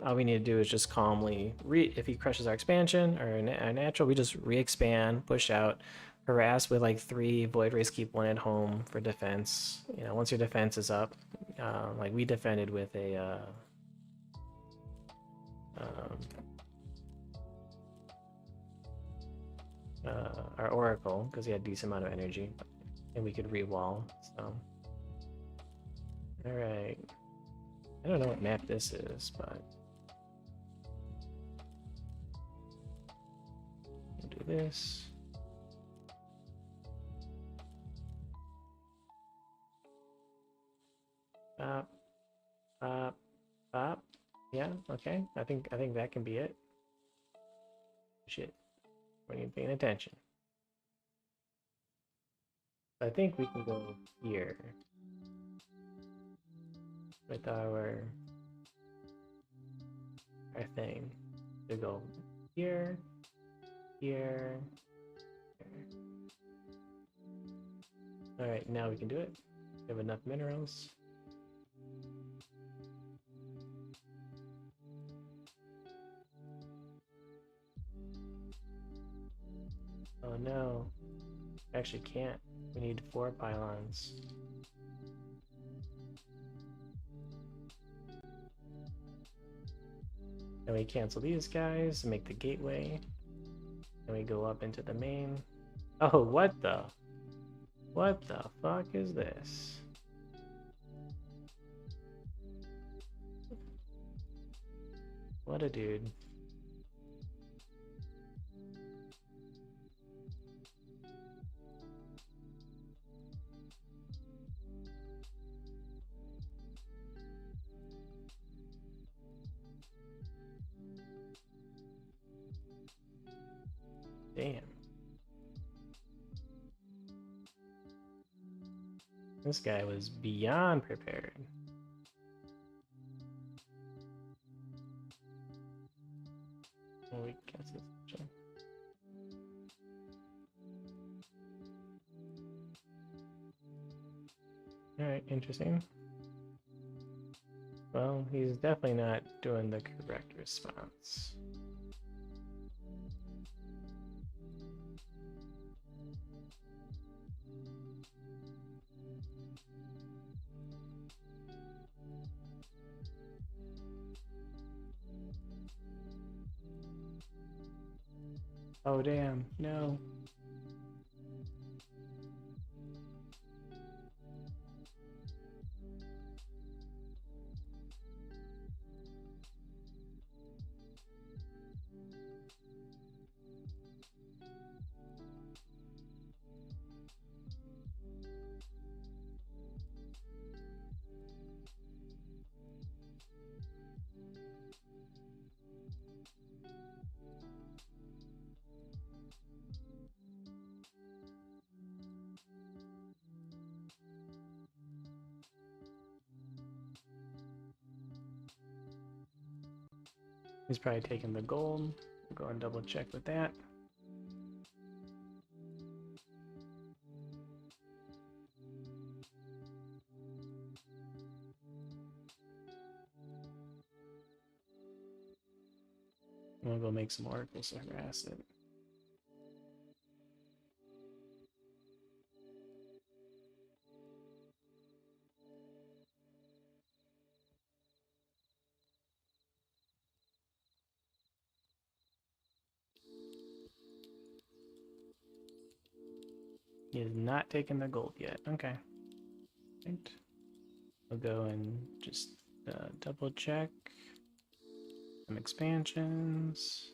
all we need to do is just calmly, if he crushes our expansion or our natural, we just re-expand, push out, harass with like 3 void rays, keep 1 at home for defense. You know, once your defense is up, like we defended with a our oracle because he had a decent amount of energy, and we could re-wall. So, all right. I don't know what map this is, but we'll do this. Pop, pop, pop. Yeah, okay. I think that can be it. Shit. We're even paying attention. I think we can go here with our thing. To go here, here, here. All right, now we can do it. We have enough minerals. Oh no, actually can't. We need 4 pylons. Then we cancel these guys and make the gateway. Then we go up into the main. Oh, what the fuck is this? What a dude. Damn. This guy was beyond prepared. Oh, we cancel this. Alright, interesting. Well, he's definitely not doing the correct response. Oh damn, no. He's probably taking the gold. We'll go and double check with that. We'll go make some oracles to harass it. He has not taken the gold yet. Okay. Right. We'll go and just double check some expansions.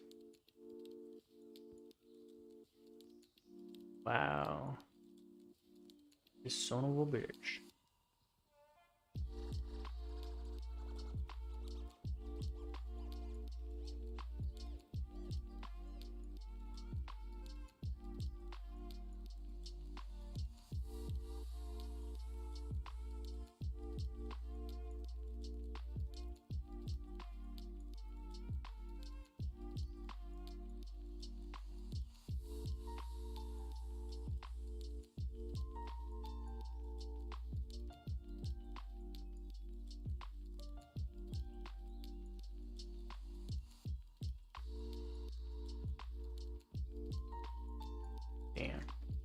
Wow. This son of a bitch.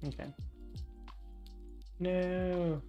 Okay. No.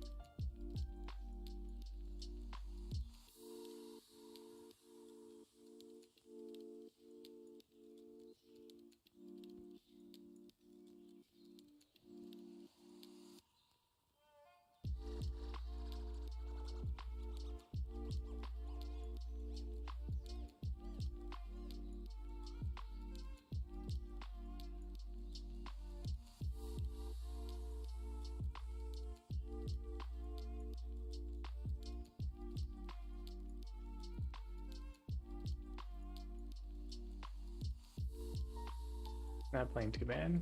Not playing too bad.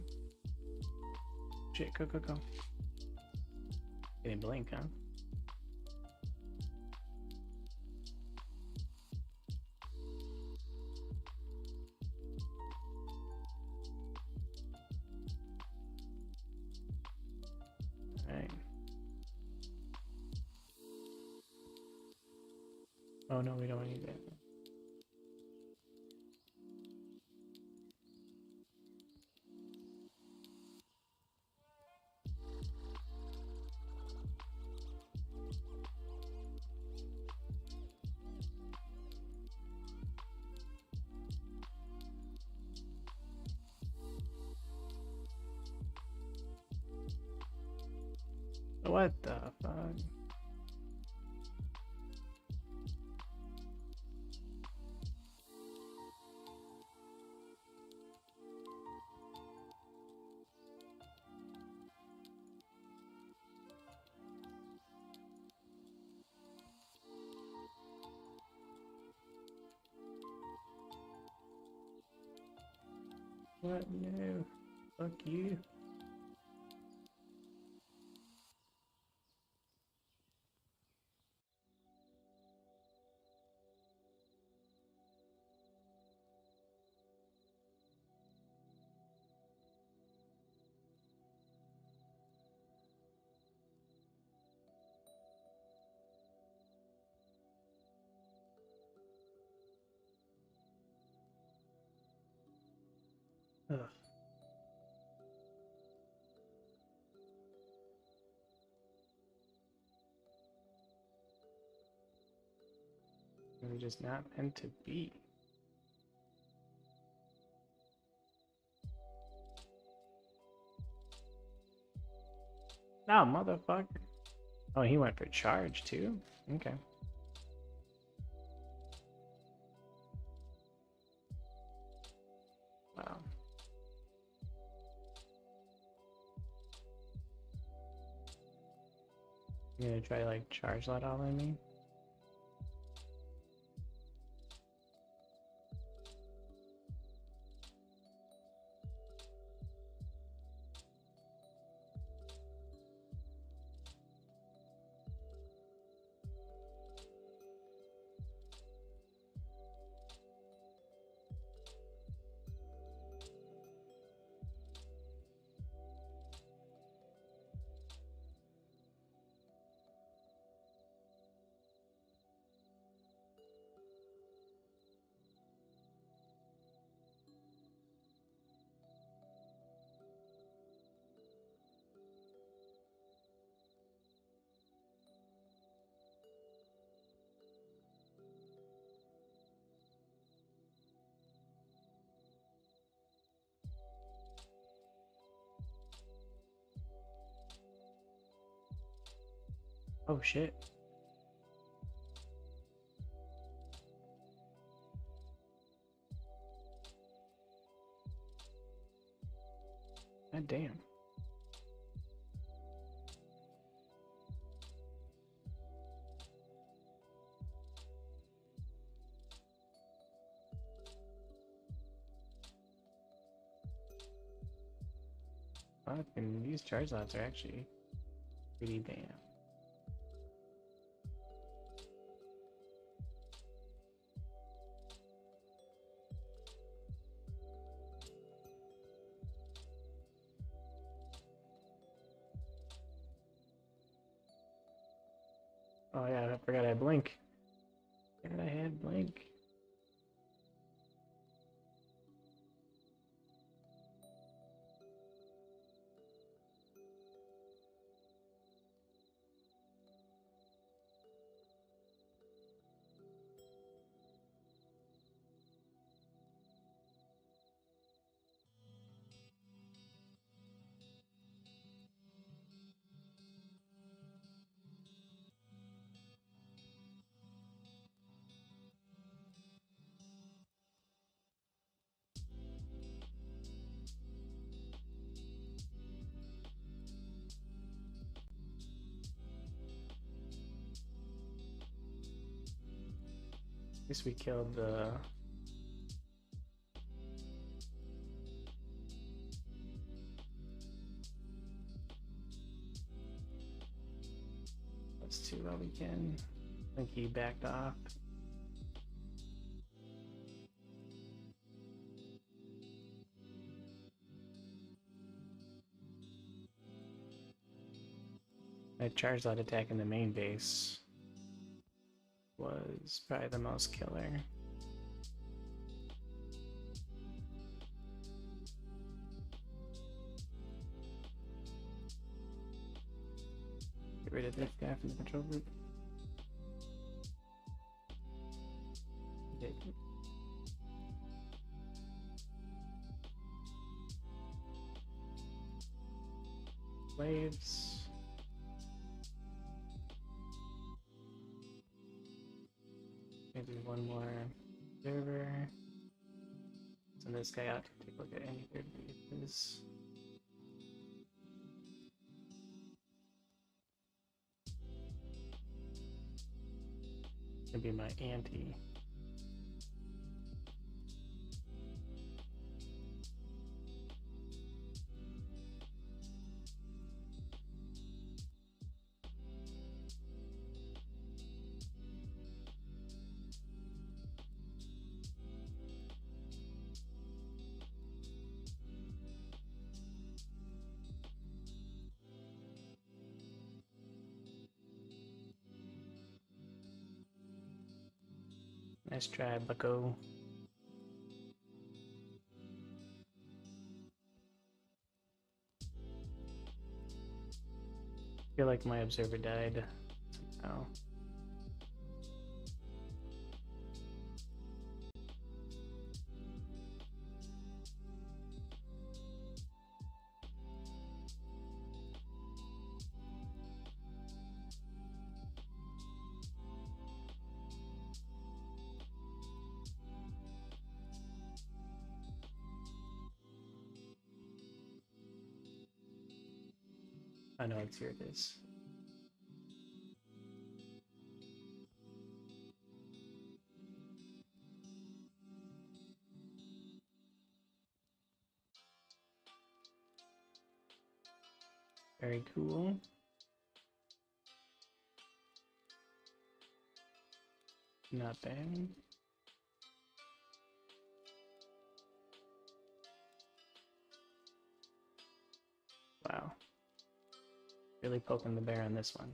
Shit, go, go, go. Getting blink, huh? Alright. Oh no, we don't need that. What the fuck? What? No. Fuck you. Ugh. We're just not meant to be. No, motherfucker. Oh, he went for charge too? Okay. Wow. You gonna try like charge that all on me? Oh shit. God damn. Fucking these charge lots are actually pretty damn. Oh yeah, I forgot I had blink. Forgot I had blink. At least we killed the... Let's do what we can. I think he backed off. That charge lot attack in the main base was probably the most killer. Get rid of this guy from the control group. Okay. Waves. Maybe one more observer. Send this guy out to take a look at any third bases. Gonna be my ante. Nice try, bucko. I feel like my observer died somehow. I know it's here it is. Very cool. Not bad. Wow. Really poking the bear on this one.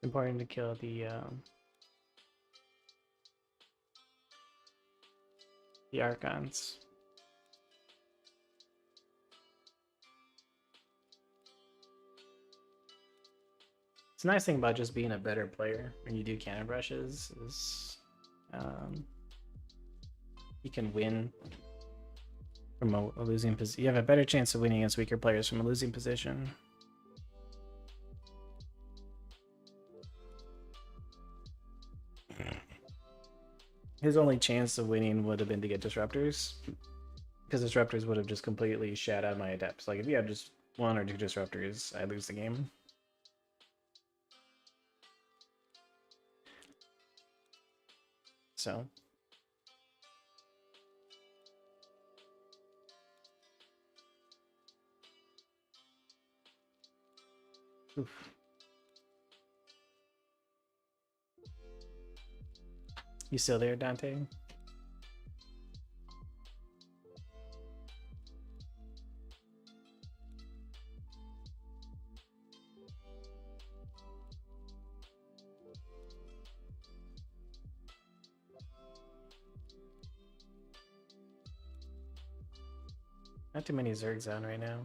Important to kill the Archons. It's a nice thing about just being a better player when you do cannon brushes is you can win from a losing position. You have a better chance of winning against weaker players from a losing position. His only chance of winning would have been to get disruptors, because disruptors would have just completely shat out my adepts. Like if you have just one or two disruptors, I lose the game. So oof. You still there, Dante? Not too many Zergs on right now.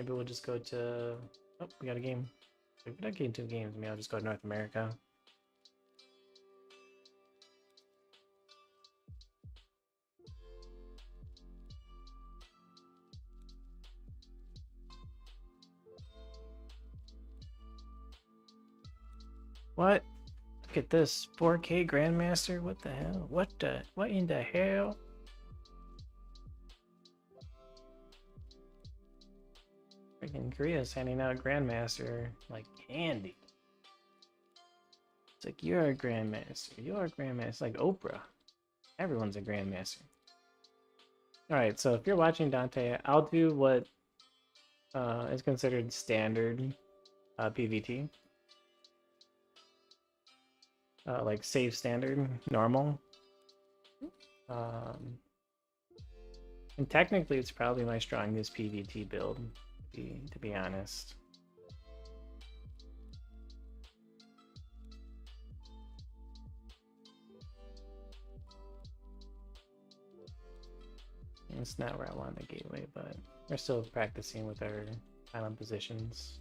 maybe we'll just go to... Oh, we got a game. We got game 2 games. Maybe I'll just go to North America. What? Look at this 4K Grandmaster. What the hell? What in the hell? Freaking Korea's handing out Grandmaster like candy. It's like, you're a Grandmaster. You're a Grandmaster. Like Oprah. Everyone's a Grandmaster. Alright, so if you're watching Dante, I'll do what is considered standard PvT. Like save standard, normal. And technically it's probably my strongest PvT build, to be honest. It's not where I want the gateway, but we're still practicing with our island positions.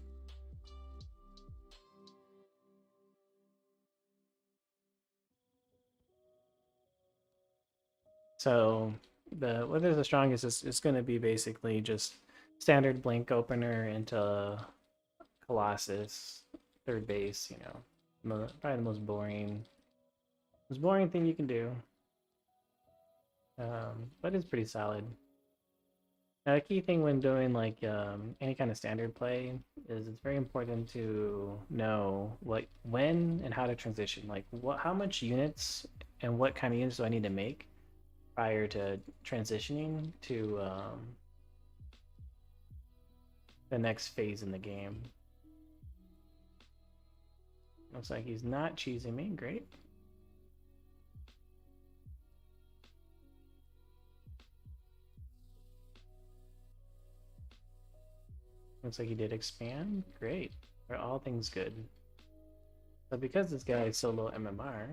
So whether the strongest is going to be basically just standard blink opener into Colossus, third base, you know, probably the most boring thing you can do. But it's pretty solid. Now, the key thing when doing like any kind of standard play is it's very important to know when and how to transition. Like how much units and what kind of units do I need to make prior to transitioning to the next phase in the game. Looks like he's not cheesing me. Great. Looks like he did expand. Great. Are all things good. But because this guy is so low MMR,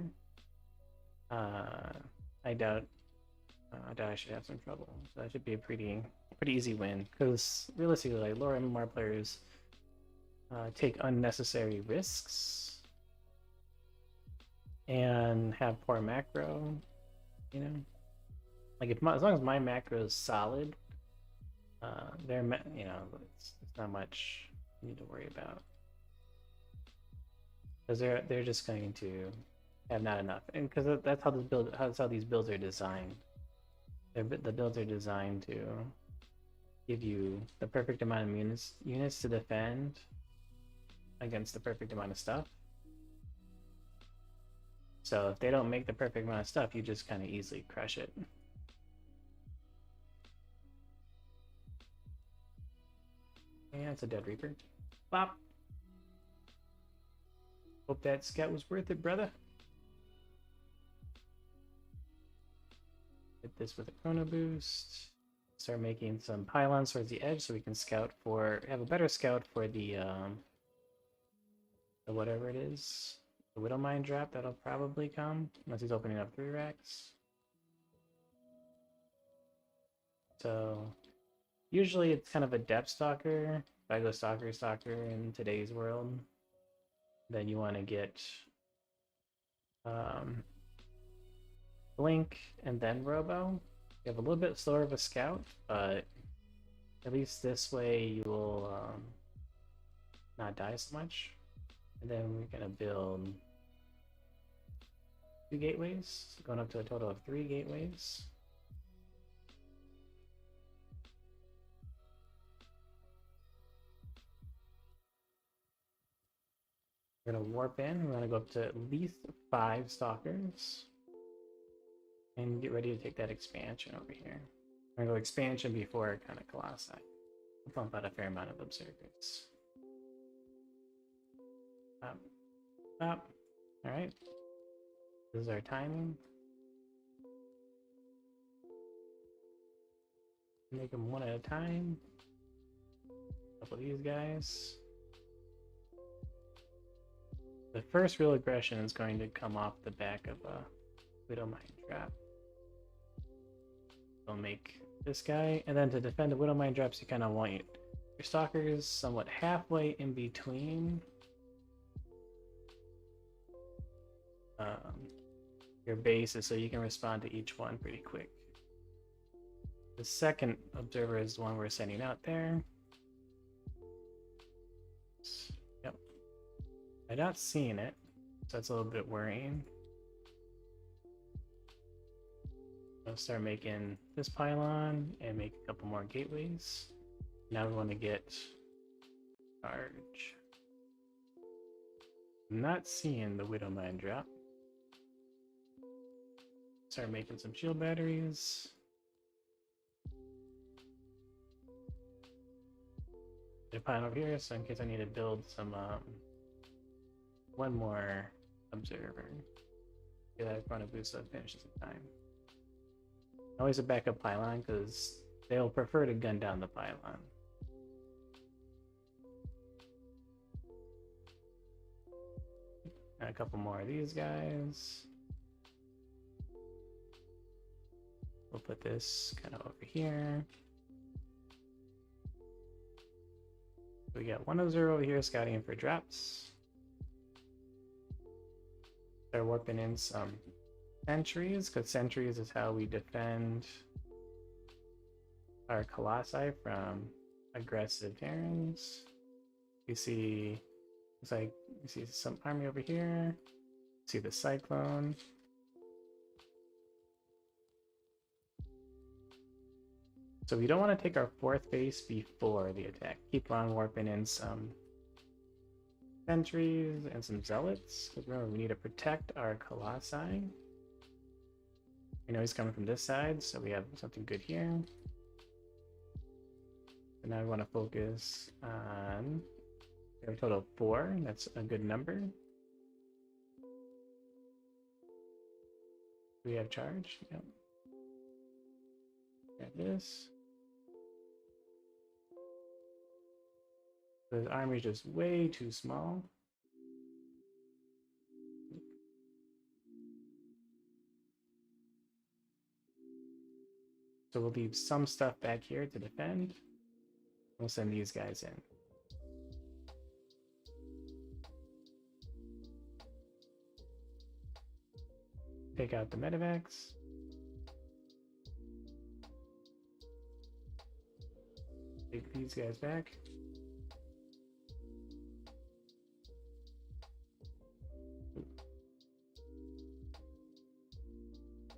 I doubt I should have some trouble. So that should be a pretty easy win. Because realistically, like lower MMR players take unnecessary risks and have poor macro. You know, like as long as my macro is solid, you know, it's not much you need to worry about. Because they're just going to have not enough, and because that's how these builds are designed. The builds are designed to give you the perfect amount of units to defend against the perfect amount of stuff. So if they don't make the perfect amount of stuff, you just kind of easily crush it. Yeah, it's a dead Reaper. Bop. Hope that scout was worth it, brother. Hit this with a chrono boost. Start making some pylons towards the edge so we can have a better scout for the whatever it is. The Widow Mine drop that'll probably come unless he's opening up 3 racks. So usually it's kind of a depth stalker. If I go stalker in today's world, then you want to get Blink and then Robo. You have a little bit slower of a scout, but at least this way you will not die so much. And then we're gonna build 2 gateways, going up to a total of 3 gateways. We're gonna warp in. We're gonna go up to at least 5 stalkers. And get ready to take that expansion over here. We're gonna go expansion before kind of Colossi. We'll pump out a fair amount of observers. Up. Up. Alright. This is our timing. Make them one at a time. A couple of these guys. The first real aggression is going to come off the back of a Widow Mine trap. We'll make this guy, and then to defend the Widow Mine drops, you kind of want Your stalker is somewhat halfway in between your bases, so you can respond to each one pretty quick. The second observer is the one we're sending out there. Yep. I'm not seeing it, so that's a little bit worrying. I'll start making this pylon and make a couple more gateways. Now we want to get charge. I'm not seeing the Widow Mine drop. Start making some shield batteries. Get a pylon over here, so in case I need to build some one more observer. Get that front of boost so it finishes in time. Always a backup pylon because they'll prefer to gun down the pylon. And a couple more of these guys. We'll put this kind of over here. We got one observer over here scouting for drops. They're warping in some sentries, because sentries is how we defend our colossi from aggressive Terrans. You see, looks like you see some army over here. See the cyclone. So we don't want to take our fourth base before the attack. Keep on warping in some sentries and some zealots, because remember we need to protect our colossi. We know he's coming from this side, so we have something good here. So now we want to focus on, we have a total of 4. That's a good number. We have charge. Yep. Got this. The army is just way too small. So we'll leave some stuff back here to defend. We'll send these guys in. Take out the medevacs. Take these guys back.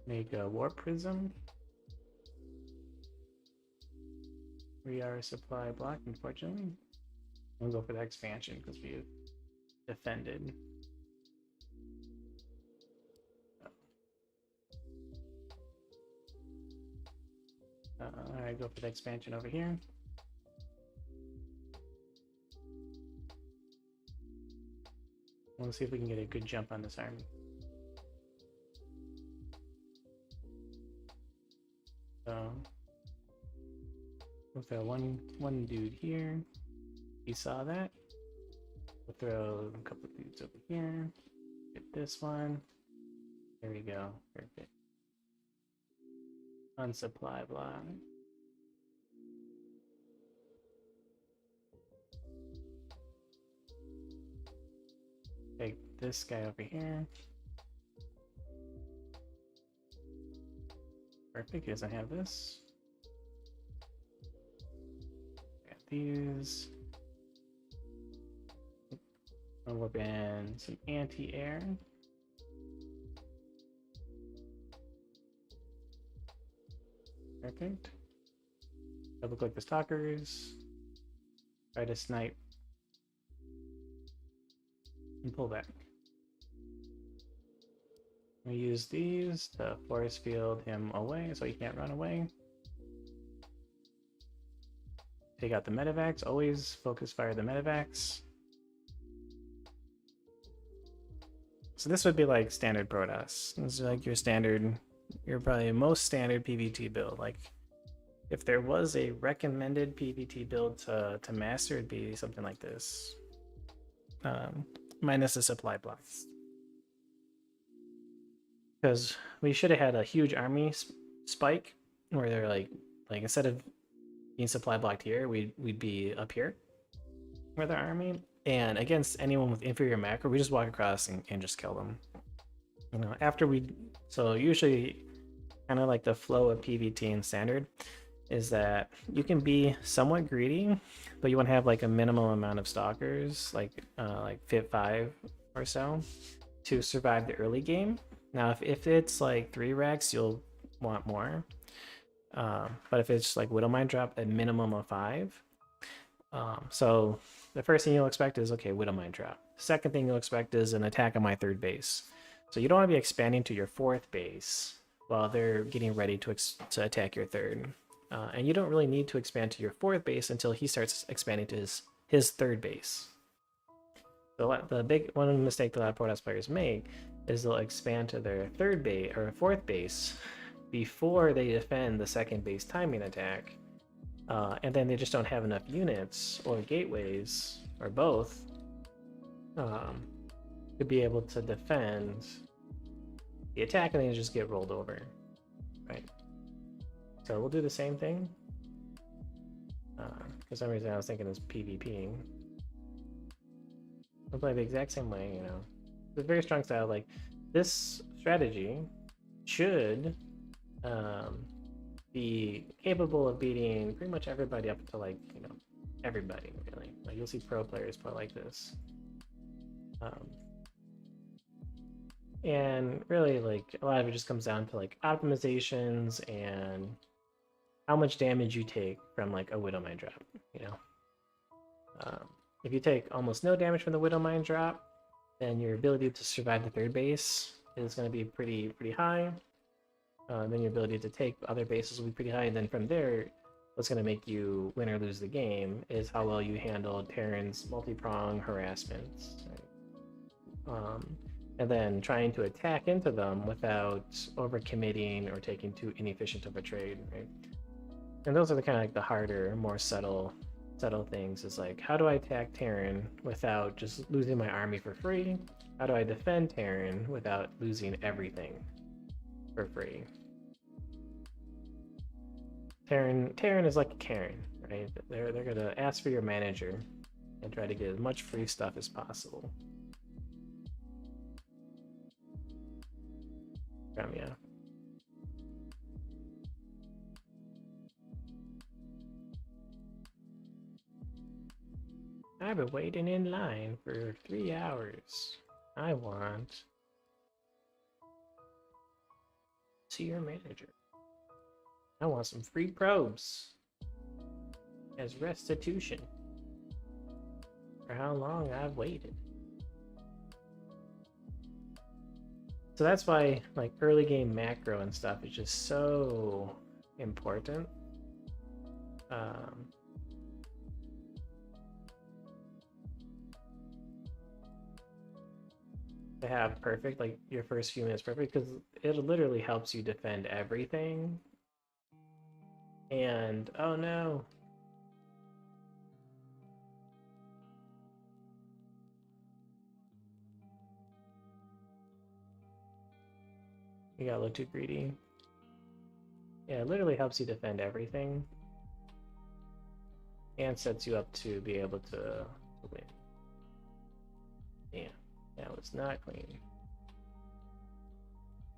Make a warp prism. We are a supply block, unfortunately. We'll go for the expansion because we have defended. Alright, go for the expansion over here. We'll see if we can get a good jump on this army. So we'll throw one dude here. He saw that. We'll throw a couple of dudes over here. Get this one. There we go. Perfect. On supply block. Take this guy over here. Perfect, he doesn't have this. Got these. I'll whip in some anti-air. Perfect. Double click the stalkers. Try to snipe. And pull back. We use these to force field him away so he can't run away. Take out the medevacs. Always focus fire the medevacs. So this would be like standard Protoss. This is like your standard, your probably most standard PvT build. Like if there was a recommended PvT build to master, it'd be something like this. Minus the supply blocks. Because we should have had a huge army spike where they're like instead of being supply blocked here, we'd be up here with our army. And against anyone with inferior macro, we just walk across and just kill them. You know, after we, so usually kind of like the flow of PvT and standard is that you can be somewhat greedy, but you want to have like a minimum amount of stalkers, like fit 5 or so, to survive the early game. Now, if it's like 3 racks, you'll want more. But if it's like Widowmine drop, a minimum of 5. So the first thing you'll expect is, okay, Widowmine drop. Second thing you'll expect is an attack on my 3rd base. So you don't want to be expanding to your 4th base while they're getting ready to attack your 3rd. And you don't really need to expand to your 4th base until he starts expanding to his 3rd base. The big one mistake that a lot of Protoss players make is they'll expand to their 3rd base or 4th base before they defend the 2nd base timing attack. And then they just don't have enough units or gateways or both to be able to defend the attack, and then just get rolled over, right? So we'll do the same thing. For some reason I was thinking it's PvP. We'll play the exact same way, you know. It's a very strong style. Like, this strategy should be capable of beating pretty much everybody up to, like, you know, everybody, really. Like, you'll see pro players play like this. And really, like, a lot of it just comes down to like optimizations and how much damage you take from like a Widowmine drop, you know. If you take almost no damage from the Widowmine drop, then your ability to survive the 3rd base is going to be pretty high. Then your ability to take other bases will be pretty high, and then from there, what's going to make you win or lose the game is how well you handle Terran's multi-prong harassments. Right? And then trying to attack into them without overcommitting or taking too inefficient of a trade, right? And those are the kind of like the harder, more subtle things. Is like, how do I attack Terran without just losing my army for free? How do I defend Terran without losing everything for free? Terran is like a Karen, right? They're gonna ask for your manager and try to get as much free stuff as possible. Yeah. I've been waiting in line for 3 hours. I want to see your manager. I want some free probes as restitution for how long I've waited. So that's why, like, early game macro and stuff is just so important. To have perfect, like, your first few minutes perfect, because it literally helps you defend everything. And, oh no. You got a little too greedy. Yeah, it literally helps you defend everything. And sets you up to be able to win. Yeah, that was not clean.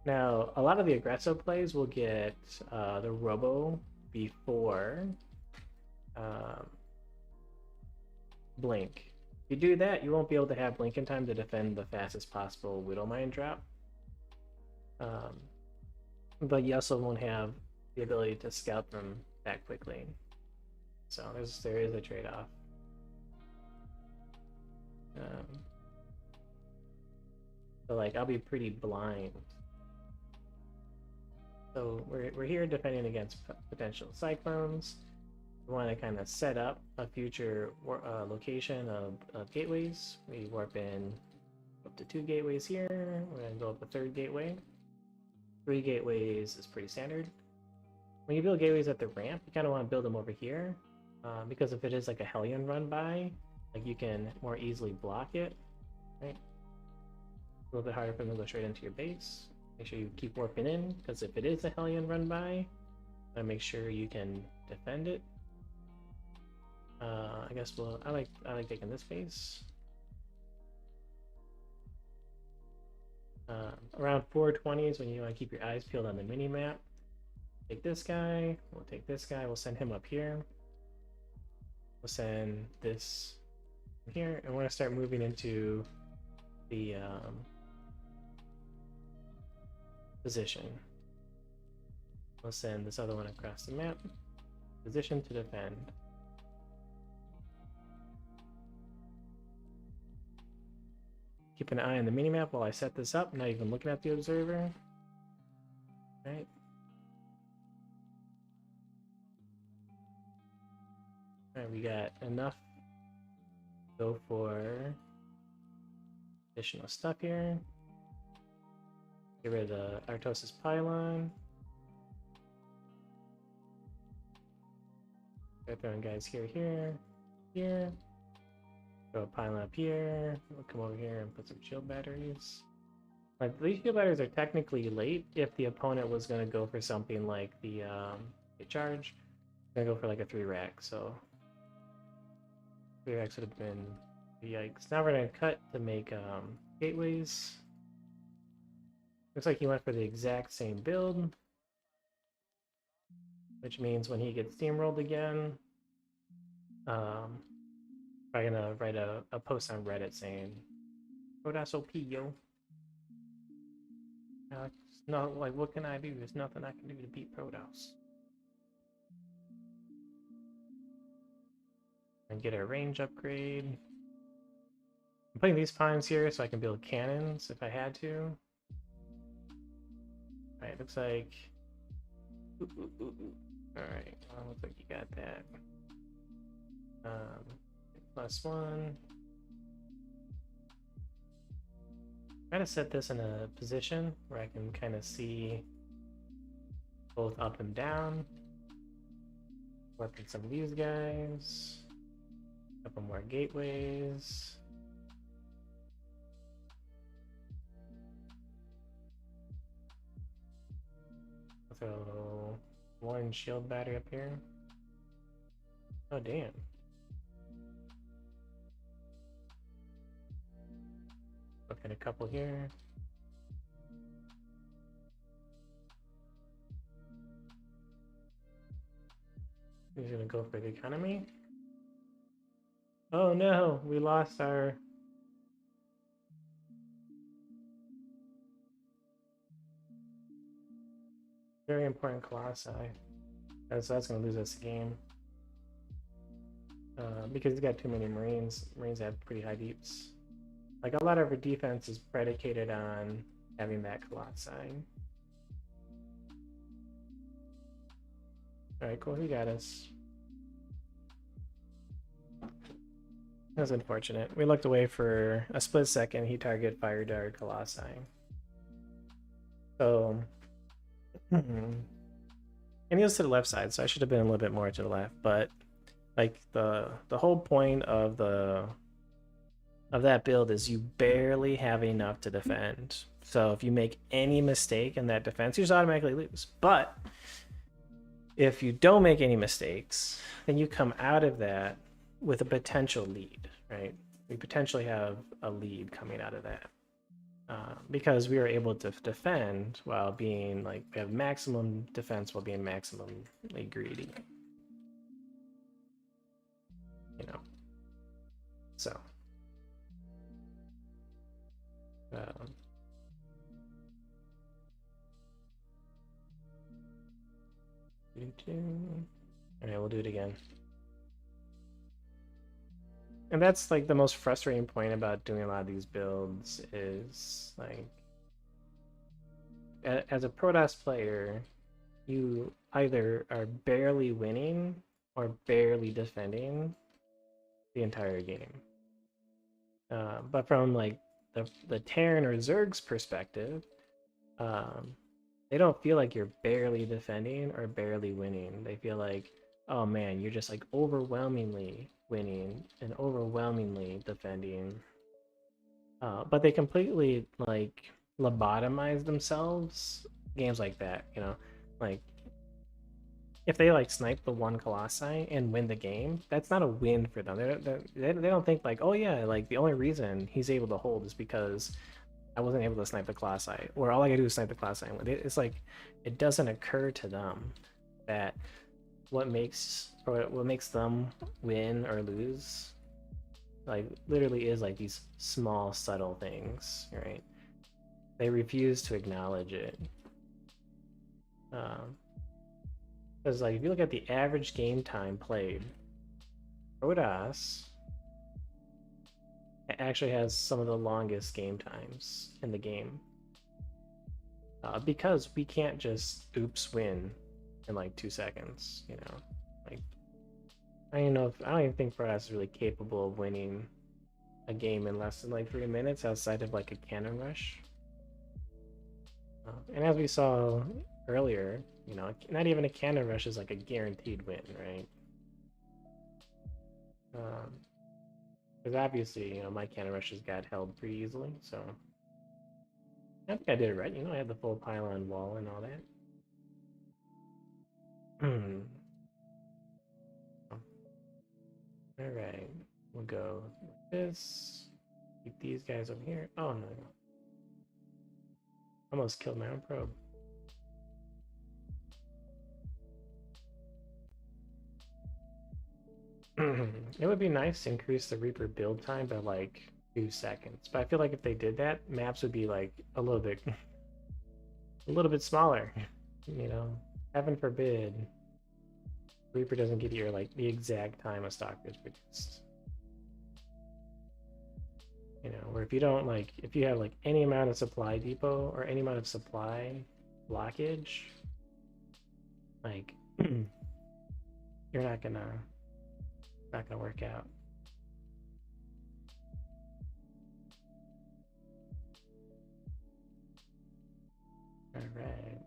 Now, a lot of the aggressive plays will get the Robo before Blink. If you do that, you won't be able to have Blink in time to defend the fastest possible Widowmine drop. But you also won't have the ability to scout them that quickly. So there is a trade-off. So like, I'll be pretty blind. So we're here defending against potential cyclones. We want to kind of set up a future location of gateways. We warp in up to 2 gateways here. We're going to go up a 3rd gateway. 3 gateways is pretty standard. When you build gateways at the ramp, you kind of want to build them over here, because if it is like a Hellion run by, like, you can more easily block it, right? A little bit harder for them to go straight into your base. Make sure you keep warping in, because if it is a Hellion run by, make sure you can defend it I guess I like taking this base. Around 420 is when you want to keep your eyes peeled on the mini map. Take this guy. We'll take this guy. We'll send him up here. We'll send this here, and we're gonna start moving into the position. We'll send this other one across the map. Position to defend. Keep an eye on the minimap while I set this up. I'm not even looking at the observer. Right. Alright, we got enough to go for additional stuff here. Get rid of the Artosis pylon. Start throwing guys here. Throw a pylon up here. We'll come over here and put some shield batteries. Like, these shield batteries are technically late if the opponent was going to go for something like the charge. Gonna go for like a 3-rack, so 3-racks would have been yikes. Now we're gonna cut to make gateways. Looks like he went for the exact same build, which means when he gets steamrolled again, I'm gonna write a post on Reddit saying, Protoss OP, yo. It's not like, what can I do? There's nothing I can do to beat Protoss. And get a range upgrade. I'm putting these pines here so I can build cannons if I had to. Alright, looks like... Alright, looks like you got that. +1. Try to set this in a position where I can kind of see both up and down. Working some of these guys. A couple more gateways. Throw one shield battery up here. Oh, damn. Look at a couple here. He's gonna go for the economy. Oh no, we lost our... very important Colossi. So that's gonna lose us a game. Because he's got too many Marines. Marines have pretty high deeps. Like, a lot of our defense is predicated on having that Colossi. Alright, cool, he got us. That's unfortunate. We looked away for a split second, he target fired our Colossi. So... and he was to the left side, so I should have been a little bit more to the left, but like the whole point of that build is you barely have enough to defend. So if you make any mistake in that defense, you just automatically lose. But if you don't make any mistakes, then you come out of that with a potential lead, right? We potentially have a lead coming out of that. Because we are able to defend while being like, we have maximum defense while being maximally greedy. You know. So. Alright, we'll do it again. And that's like the most frustrating point about doing a lot of these builds is like, as a Protoss player, you either are barely winning or barely defending the entire game. But from like the Terran or Zerg's perspective, they don't feel like you're barely defending or barely winning. They feel like, oh man, you're just like overwhelmingly winning and overwhelmingly defending. But they completely like lobotomize themselves games like that, you know, like if they like snipe the one Colossi and win the game, that's not a win for them. They don't think like, oh yeah, like the only reason he's able to hold is because I wasn't able to snipe the Colossi, or all I gotta do is snipe the Colossi. It's like it doesn't occur to them that what makes them win or lose, like literally is like these small subtle things, right? They refuse to acknowledge it. Because like if you look at the average game time played, Protoss actually has some of the longest game times in the game. Because we can't just oops win in like 2 seconds, you know. Like I don't even think Protoss is really capable of winning a game in less than like 3 minutes outside of like a cannon rush. And as we saw earlier, you know, not even a cannon rush is like a guaranteed win, right? Because obviously, you know, my cannon rushes got held pretty easily, so I think I did it right. You know, I had the full pylon wall and all that. All right, we'll go like this. Keep these guys over here. Oh no! Almost killed my own probe. It would be nice to increase the Reaper build time by like 2 seconds, but I feel like if they did that, maps would be like a little bit smaller. You know, heaven forbid Reaper doesn't give you like the exact time a stalker is produced. You know, where if you don't like, if you have like any amount of supply depot or any amount of supply blockage, like you're not gonna work out. All right.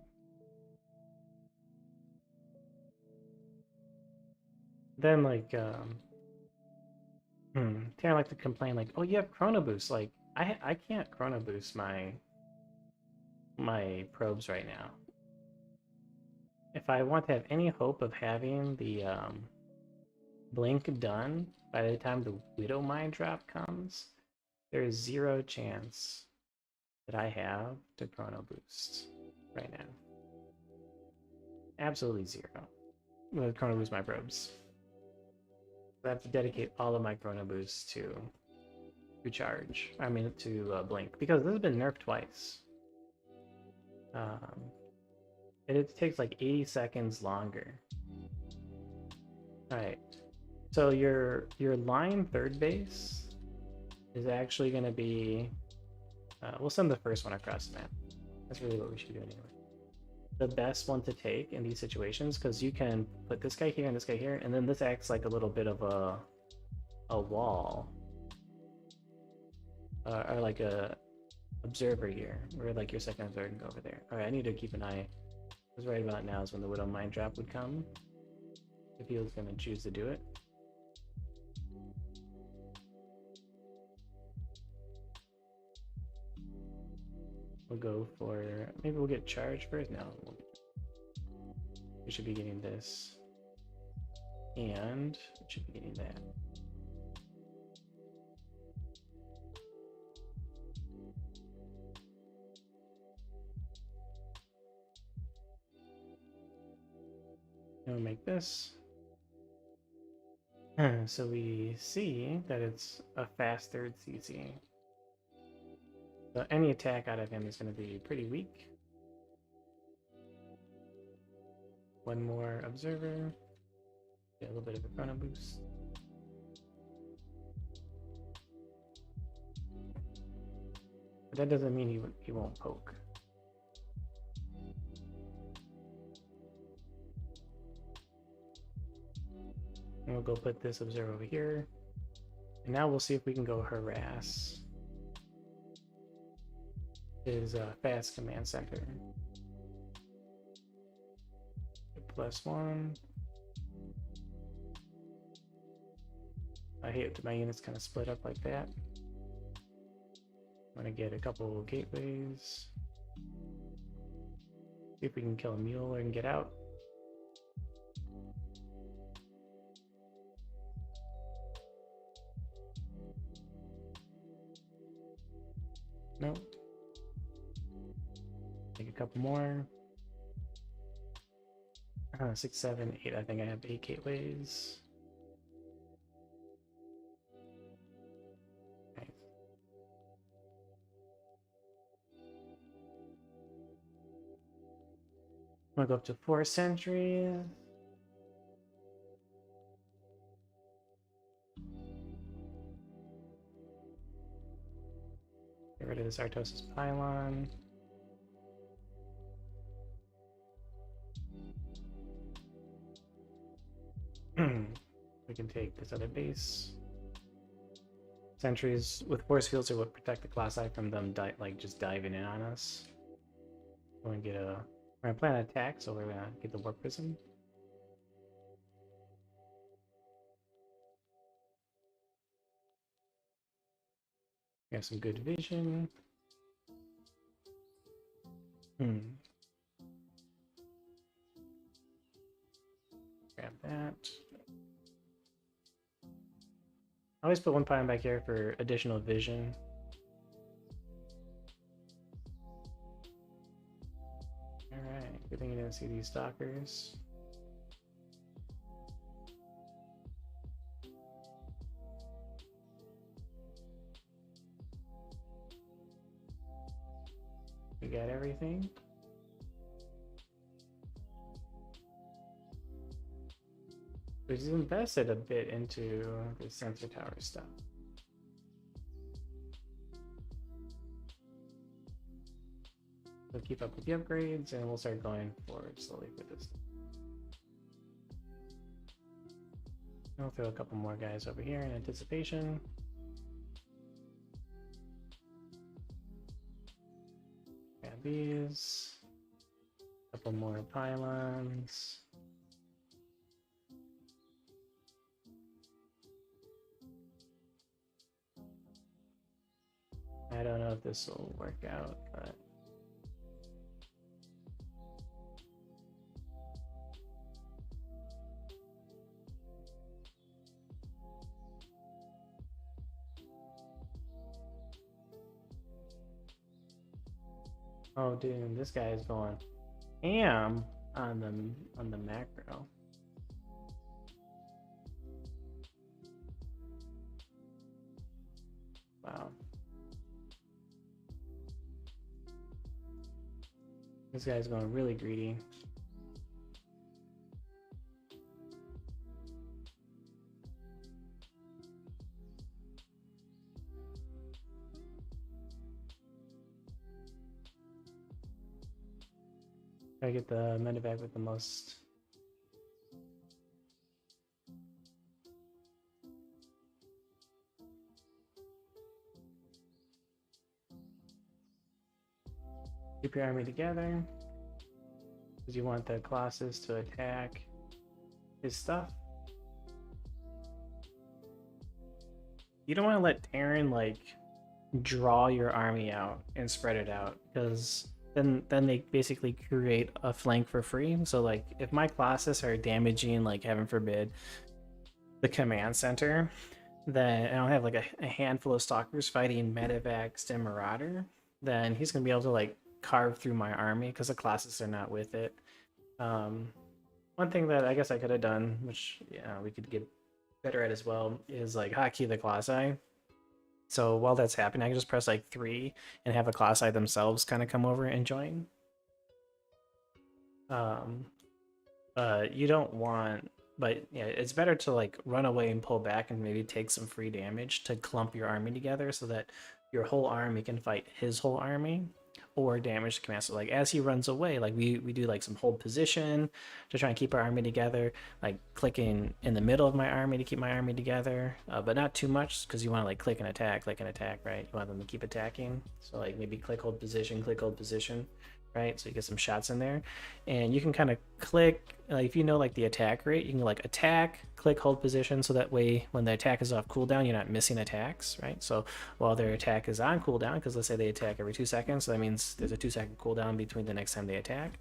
Then like Tara like to complain like, oh, you have chrono boost. Like I can't chrono boost my probes right now. If I want to have any hope of having the blink done by the time the Widow Mine drop comes, there is zero chance that I have to chrono boost right now. Absolutely zero. I'm gonna chrono boost my probes. I have to dedicate all of my chrono boosts to charge. I mean to blink, because this has been nerfed twice. And it takes like 80 seconds longer. All right. So your line third base is actually going to be. We'll send the first one across the map. That's really what we should do anyway. The best one to take in these situations, because you can put this guy here and this guy here, and then this acts like a little bit of a wall, or like a observer here, where like your second and third can go over there. All right, I need to keep an eye. Because right about now is when the Widow Mine Drop would come, if he was going to choose to do it. We'll go for, maybe we'll get charged first. No, we should be getting this, and we should be getting that. And we'll make this. So we see that it's a fast third CC. So any attack out of him is going to be pretty weak. One more observer. Get a little bit of a chrono boost. But that doesn't mean he won't poke. And we'll go put this observer over here. And now we'll see if we can go harass his fast command center. +1. I hate that my units kind of split up like that. I'm gonna get a couple gateways. See if we can kill a mule and get out. Nope. Take a couple more. 6, 7, 8. I think I have 8 gateways. Nice. I'm gonna go up to 4 sentries. Get rid of this Artosis pylon. We can take this other base. Sentries with force fields are what protect the Colossi from them just diving in on us. We're gonna plan an attack, so we're gonna get the warp prism. We have some good vision. Grab that. I always put one pylon back here for additional vision. Alright, good thing you didn't see these stalkers. We got everything. We've invested a bit into the sensor tower stuff. We'll keep up with the upgrades and we'll start going forward slowly for this. I'll throw a couple more guys over here in anticipation. Grab these. A couple more pylons. I don't know if this will work out, but oh dude, this guy is going ham on the macro. Wow. This guy's going really greedy. Try to get the medevac with the most. Keep your army together, because you want the Colossus to attack his stuff. You don't want to let Terran like draw your army out and spread it out, because then they basically create a flank for free. So like if my Colossus are damaging, like heaven forbid, the command center, then I don't have like a handful of stalkers fighting medevacs and Marauder, then he's gonna be able to like carve through my army because the Colossus are not with it. One thing that I guess I could have done, which we could get better at as well, is like hotkey the Colossi. So while that's happening, I can just press like 3 and have the Colossi themselves kind of come over and join. You don't want, but yeah, it's better to like run away and pull back and maybe take some free damage to clump your army together so that your whole army can fight his whole army or damage the command. So like as he runs away, like we do like some hold position to try and keep our army together, like clicking in the middle of my army to keep my army together, but not too much, because you want to like click and attack, right? You want them to keep attacking, so like maybe click hold position, right? So you get some shots in there, and you can kind of click, like if you know like the attack rate, you can like attack, click, hold position, so that way when the attack is off cooldown, you're not missing attacks, right? So while their attack is on cooldown, because let's say they attack every 2 seconds, so that means there's a 2-second cooldown between the next time they attack.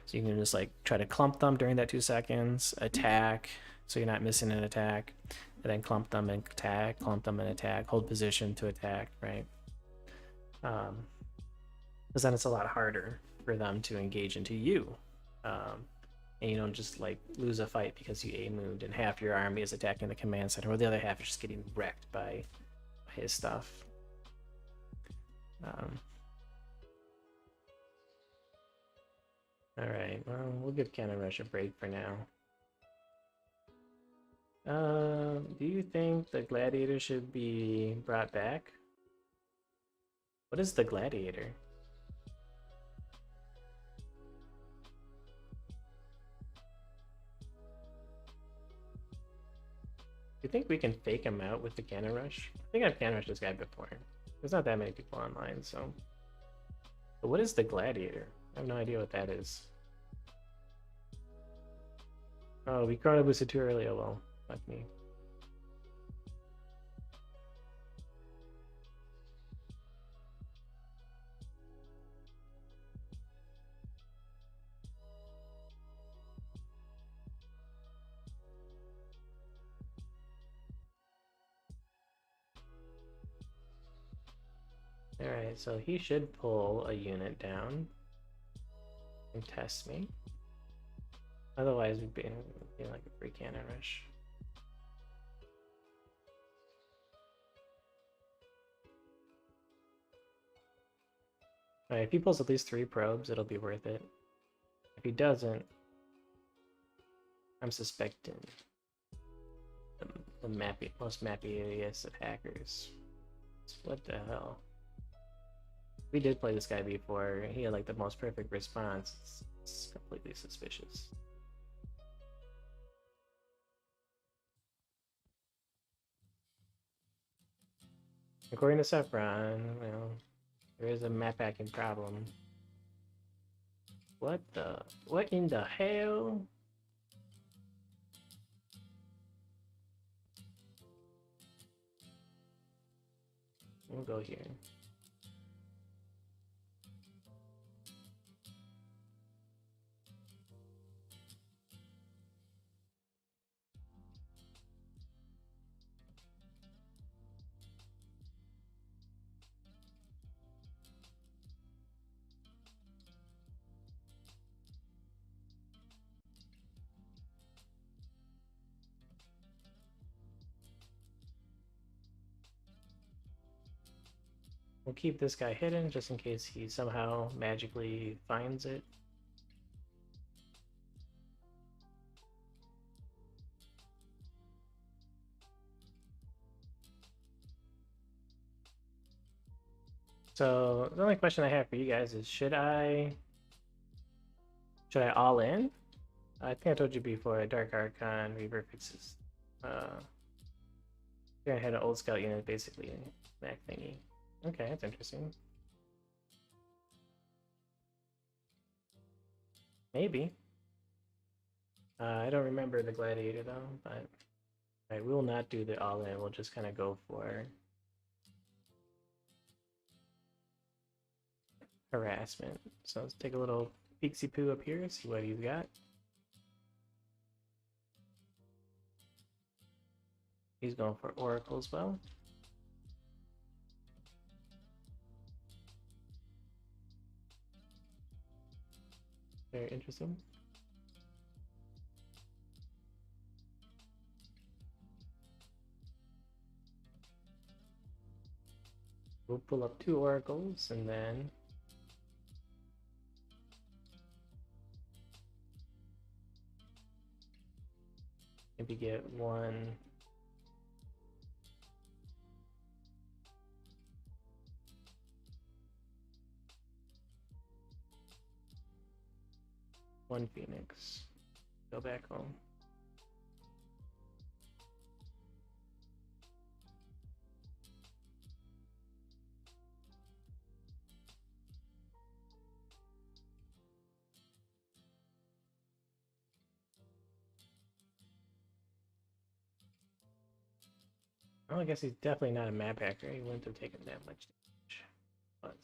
So you can just like try to clump them during that 2 seconds, attack, so you're not missing an attack, and then clump them and attack, clump them and attack, hold position to attack, right? Because then it's a lot harder for them to engage into you. And you don't just like lose a fight because you A moved and half your army is attacking the command center, or the other half is just getting wrecked by his stuff. All right, well, we'll give Cannon Rush a break for now. Do you think the Gladiator should be brought back? What is the Gladiator? You think we can fake him out with the Cannon Rush? I think I've Cannon Rushed this guy before. There's not that many people online, so. But what is the Gladiator? I have no idea what that is. Oh, we chrono boosted too early. Oh well, fuck me. Alright, so he should pull a unit down and test me. Otherwise, we'd be like a free Cannon Rush. Alright, if he pulls at least 3 probes, it'll be worth it. If he doesn't, I'm suspecting the most mappy-iest of hackers. What the hell? We did play this guy before. He had like the most perfect response. It's completely suspicious. According to Saffron, well, there is a map hacking problem. What in the hell? We'll go here. We'll keep this guy hidden just in case he somehow magically finds it. So the only question I have for you guys is should I all in? I think I told you before, Dark Archon, Reaver fixes I had an old scout unit basically Mac thingy. Okay, that's interesting. Maybe. I don't remember the Gladiator though, but alright, we will not do the all-in, we'll just kind of go for harassment. So let's take a little peeksy poo up here, see what he's got. He's going for Oracle as well. Very interesting. We'll pull up 2 oracles and then maybe get 1 Phoenix. Go back home. Well, I guess he's definitely not a map hacker. He wouldn't have taken that much damage. But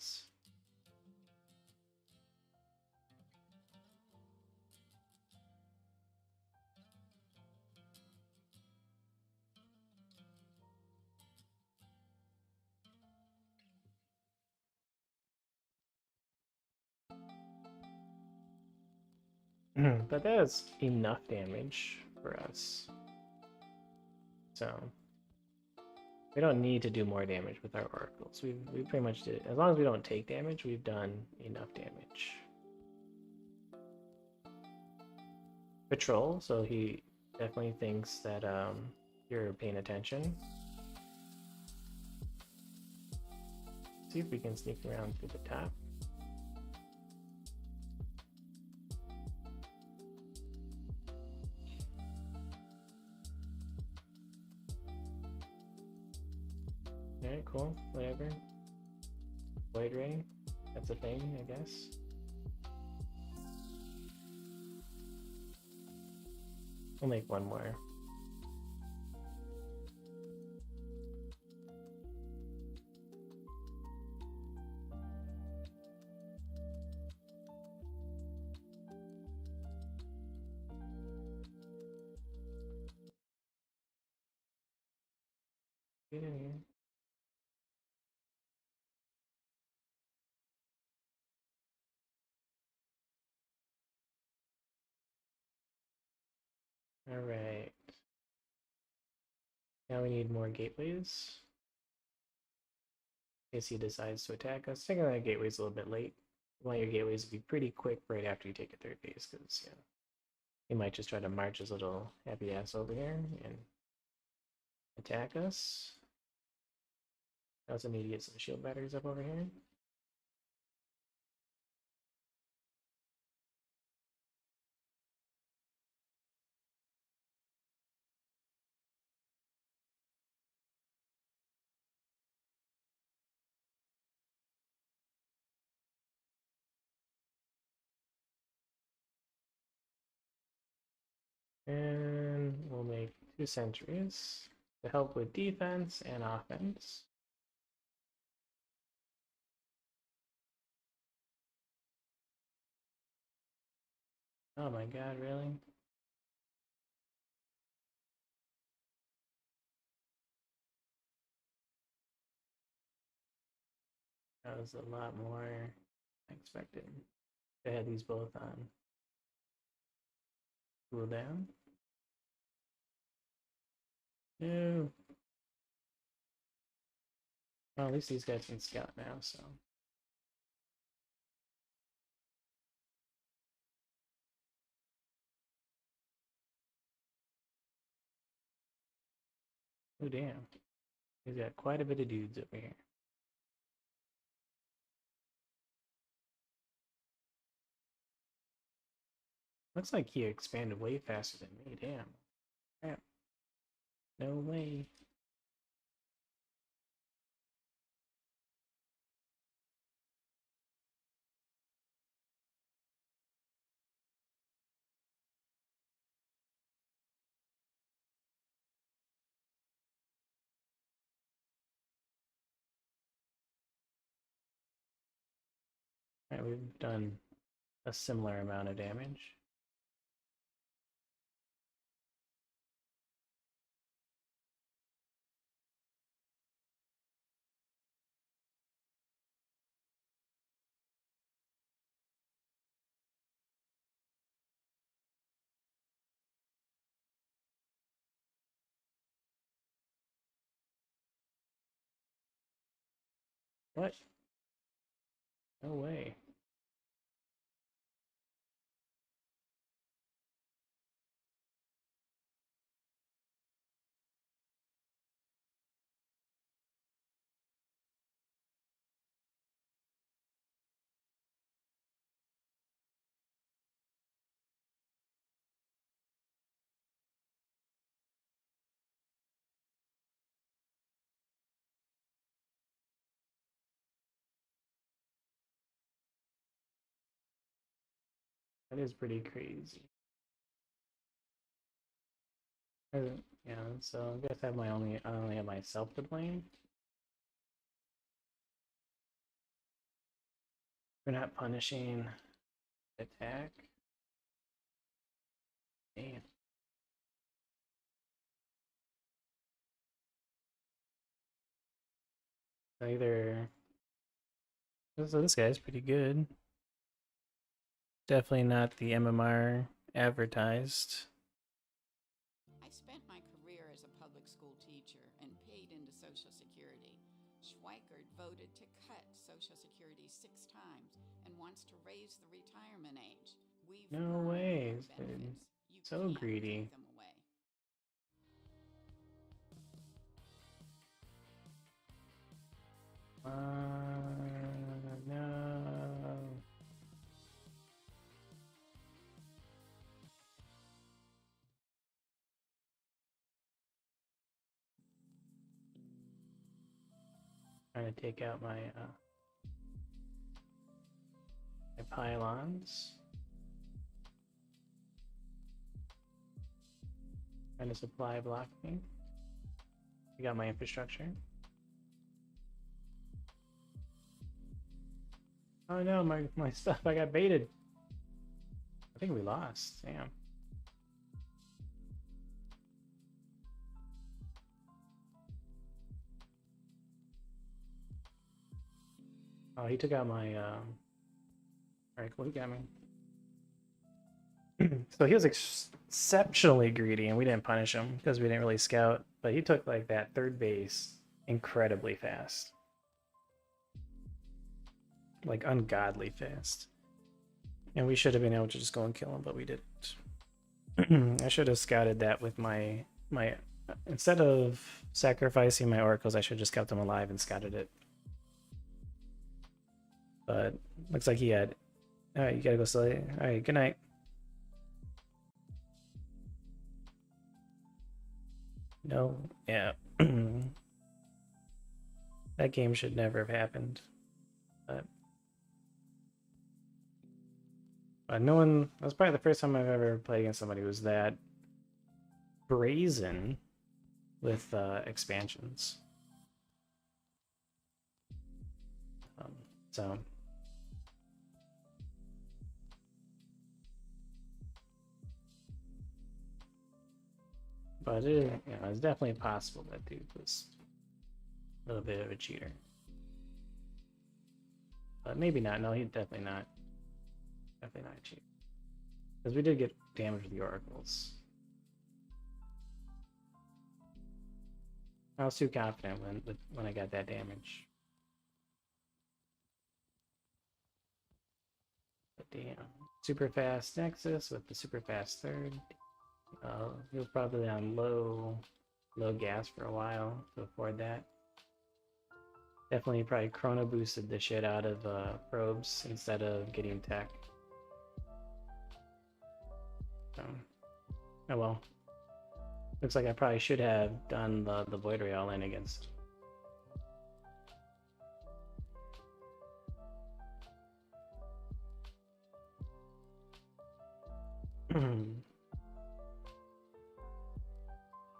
But that is enough damage for us. So we don't need to do more damage with our oracles. We pretty much did it. As long as we don't take damage, we've done enough damage. Patrol, so he definitely thinks that you're paying attention. See if we can sneak around through the top. Alright, cool, whatever. Void Ray, that's a thing, I guess. We'll make one more. Get in here. Alright. Now we need more gateways. In case he decides to attack us. Taking that gateway's a little bit late. You want your gateways to be pretty quick right after you take a third base, because yeah, he might just try to march his little happy ass over here and attack us. I also need to get some shield batteries up over here. And we'll make 2 sentries to help with defense and offense. Oh my god, really? That was a lot more than expected. I had these both on cooldown. No. Well, at least these guys can scout now, so. Oh damn. He's got quite a bit of dudes over here. Looks like he expanded way faster than me, damn. Crap. No way. Alright, we've done a similar amount of damage. What? No way. That is pretty crazy. Yeah, so I guess I only have myself to blame. We're not punishing attack. Damn. Either so this guy's pretty good. definitely not the MMR advertised. I spent my career as a public school teacher and paid into Social Security. Schweikert voted to cut Social Security 6 times and wants to raise the retirement age. We've No earned way, our dude. benefits. You So can't greedy. take them away. No. Trying to take out my pylons. Trying to supply block me. I got my infrastructure. Oh no, my stuff, I got baited. I think we lost, damn. Oh, he took out my, alright, cool, he got me. So he was exceptionally greedy and we didn't punish him because we didn't really scout, but he took like that third base incredibly fast. Like ungodly fast. And we should have been able to just go and kill him, but we didn't. I should have scouted that with my instead of sacrificing my oracles, I should have just kept him alive and scouted it. But looks like he had. Alright, you gotta go sleep. Alright, good night. No, yeah. That game should never have happened. But no one. That's probably the first time I've ever played against somebody who was that brazen with expansions. So. But it, you know, it's definitely possible that dude was a little bit of a cheater. But maybe not. No, he's definitely not. Definitely not a cheater. Because we did get damage with the oracles. I was too confident when I got that damage. But damn. Super fast Nexus with the super fast third. He was probably on low gas for a while to afford that. Definitely probably chrono boosted the shit out of probes instead of getting tech. So, oh well. Looks like I probably should have done the Void Ray all in against.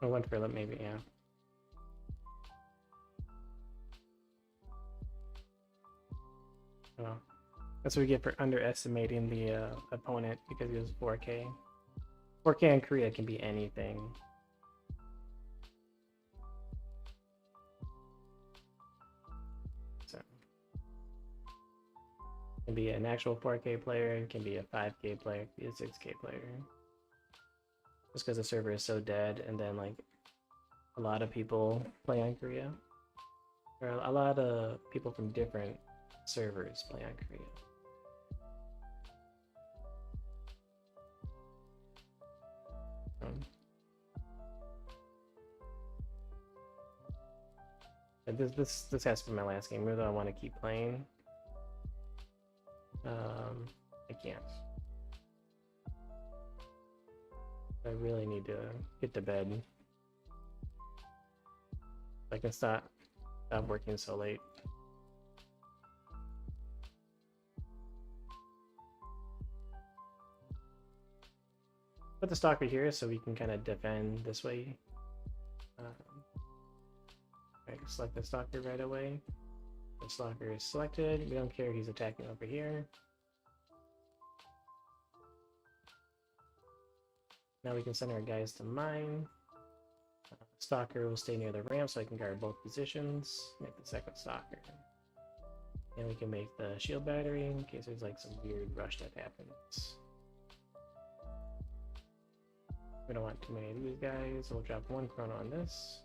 I went for it, maybe, yeah. Well, that's what we get for underestimating the opponent because he was 4K. 4K in Korea can be anything. So, it can be an actual 4K player, it can be a 5K player, it can be a 6K player. Just because the server is so dead, and then like a lot of people play on Korea. Or a lot of people from different servers play on Korea. This has to be my last game, even though I want to keep playing. I can't. I really need to get to bed. I can stop working so late. Put the stalker here so we can kind of defend this way. I can select the stalker right away. The stalker is selected. We don't care, he's attacking over here. Now we can send our guys to mine. Stalker will stay near the ramp so I can guard both positions. Make the second stalker. And we can make the shield battery in case there's like some weird rush that happens. We don't want too many of these guys, so we'll drop one chrono on this.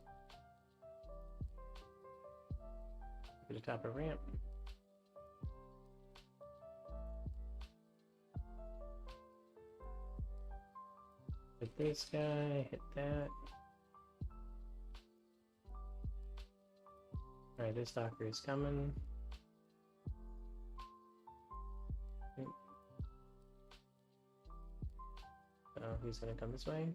To the top of ramp. Hit this guy, hit that. Alright, this stalker is coming. So he's gonna come this way.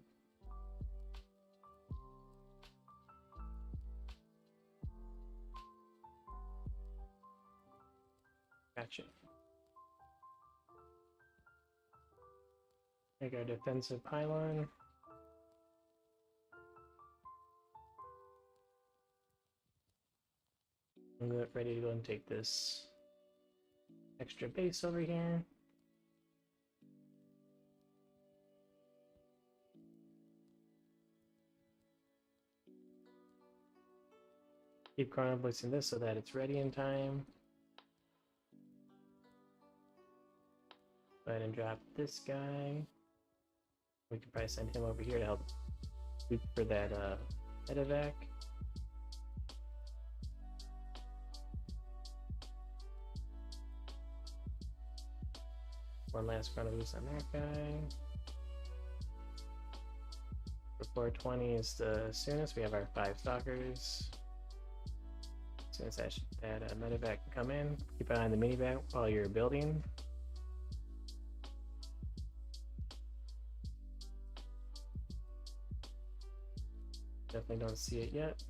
Gotcha. Make our defensive pylon. I'm ready to go and take this extra base over here. Keep chrono voicing this so that it's ready in time. Go ahead and drop this guy. We could probably send him over here to help shoot for that medevac. One last chrono boost on that guy. For 420 is the soonest. We have our 5 stalkers. As soon as that medevac can come in, keep an eye on the minivac while you're building. Definitely don't see it yet.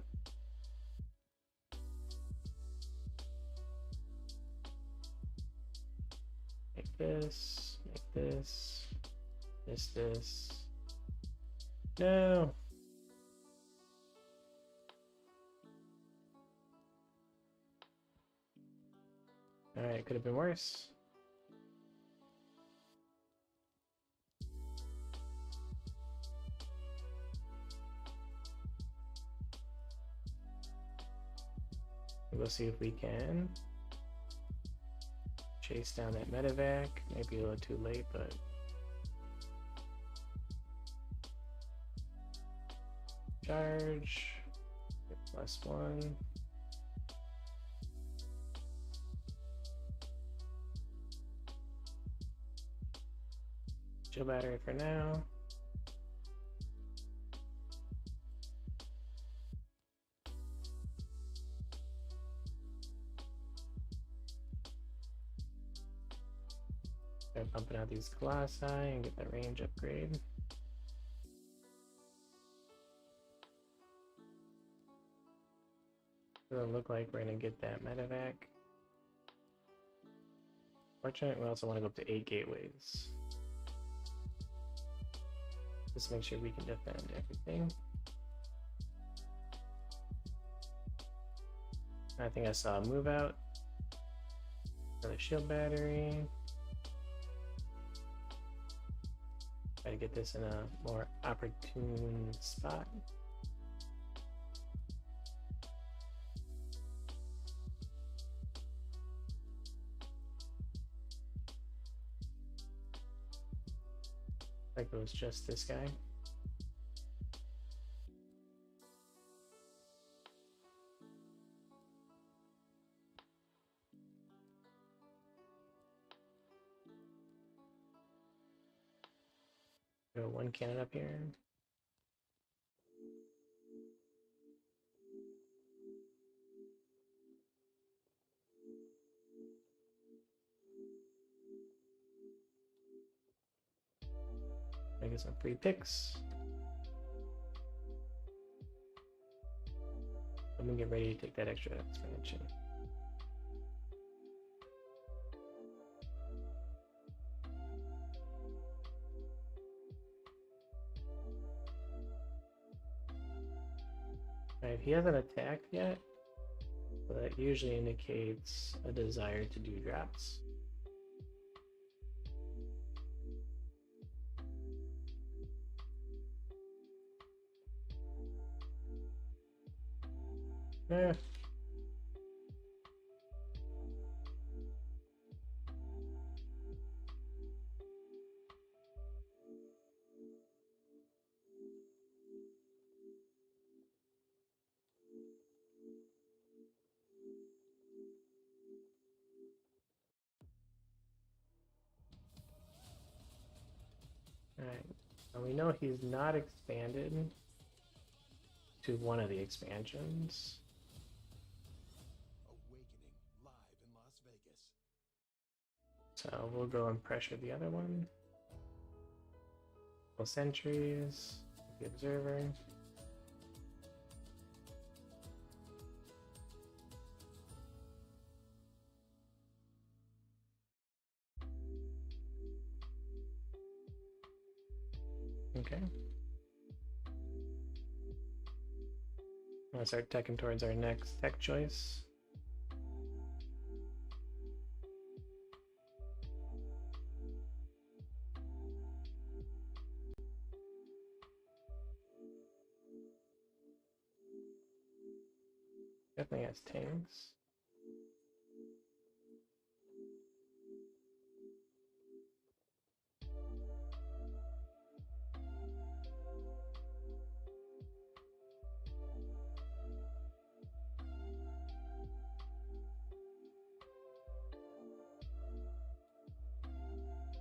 Make this, this. No! Alright, could have been worse. We'll see if we can chase down that medevac. Maybe a little too late, but charge. +1. Chill battery for now. Start pumping out these colossi and get the range upgrade. Doesn't look like we're gonna get that medevac. Fortunately, we also want to go up to 8 gateways. Just make sure we can defend everything. I think I saw a move out. Another shield battery. Try to get this in a more opportune spot. Like it was just this guy. Throw one cannon up here. I get some free picks. Let me get ready to take that extra expansion. Alright, he hasn't attacked yet, so that usually indicates a desire to do drops. Eh. We know he's not expanded to one of the expansions. Awakening live in Las Vegas. So we'll go and pressure the other one. Well, sentries, the observer. Okay. I'm gonna start teching towards our next tech choice. Definitely has tanks.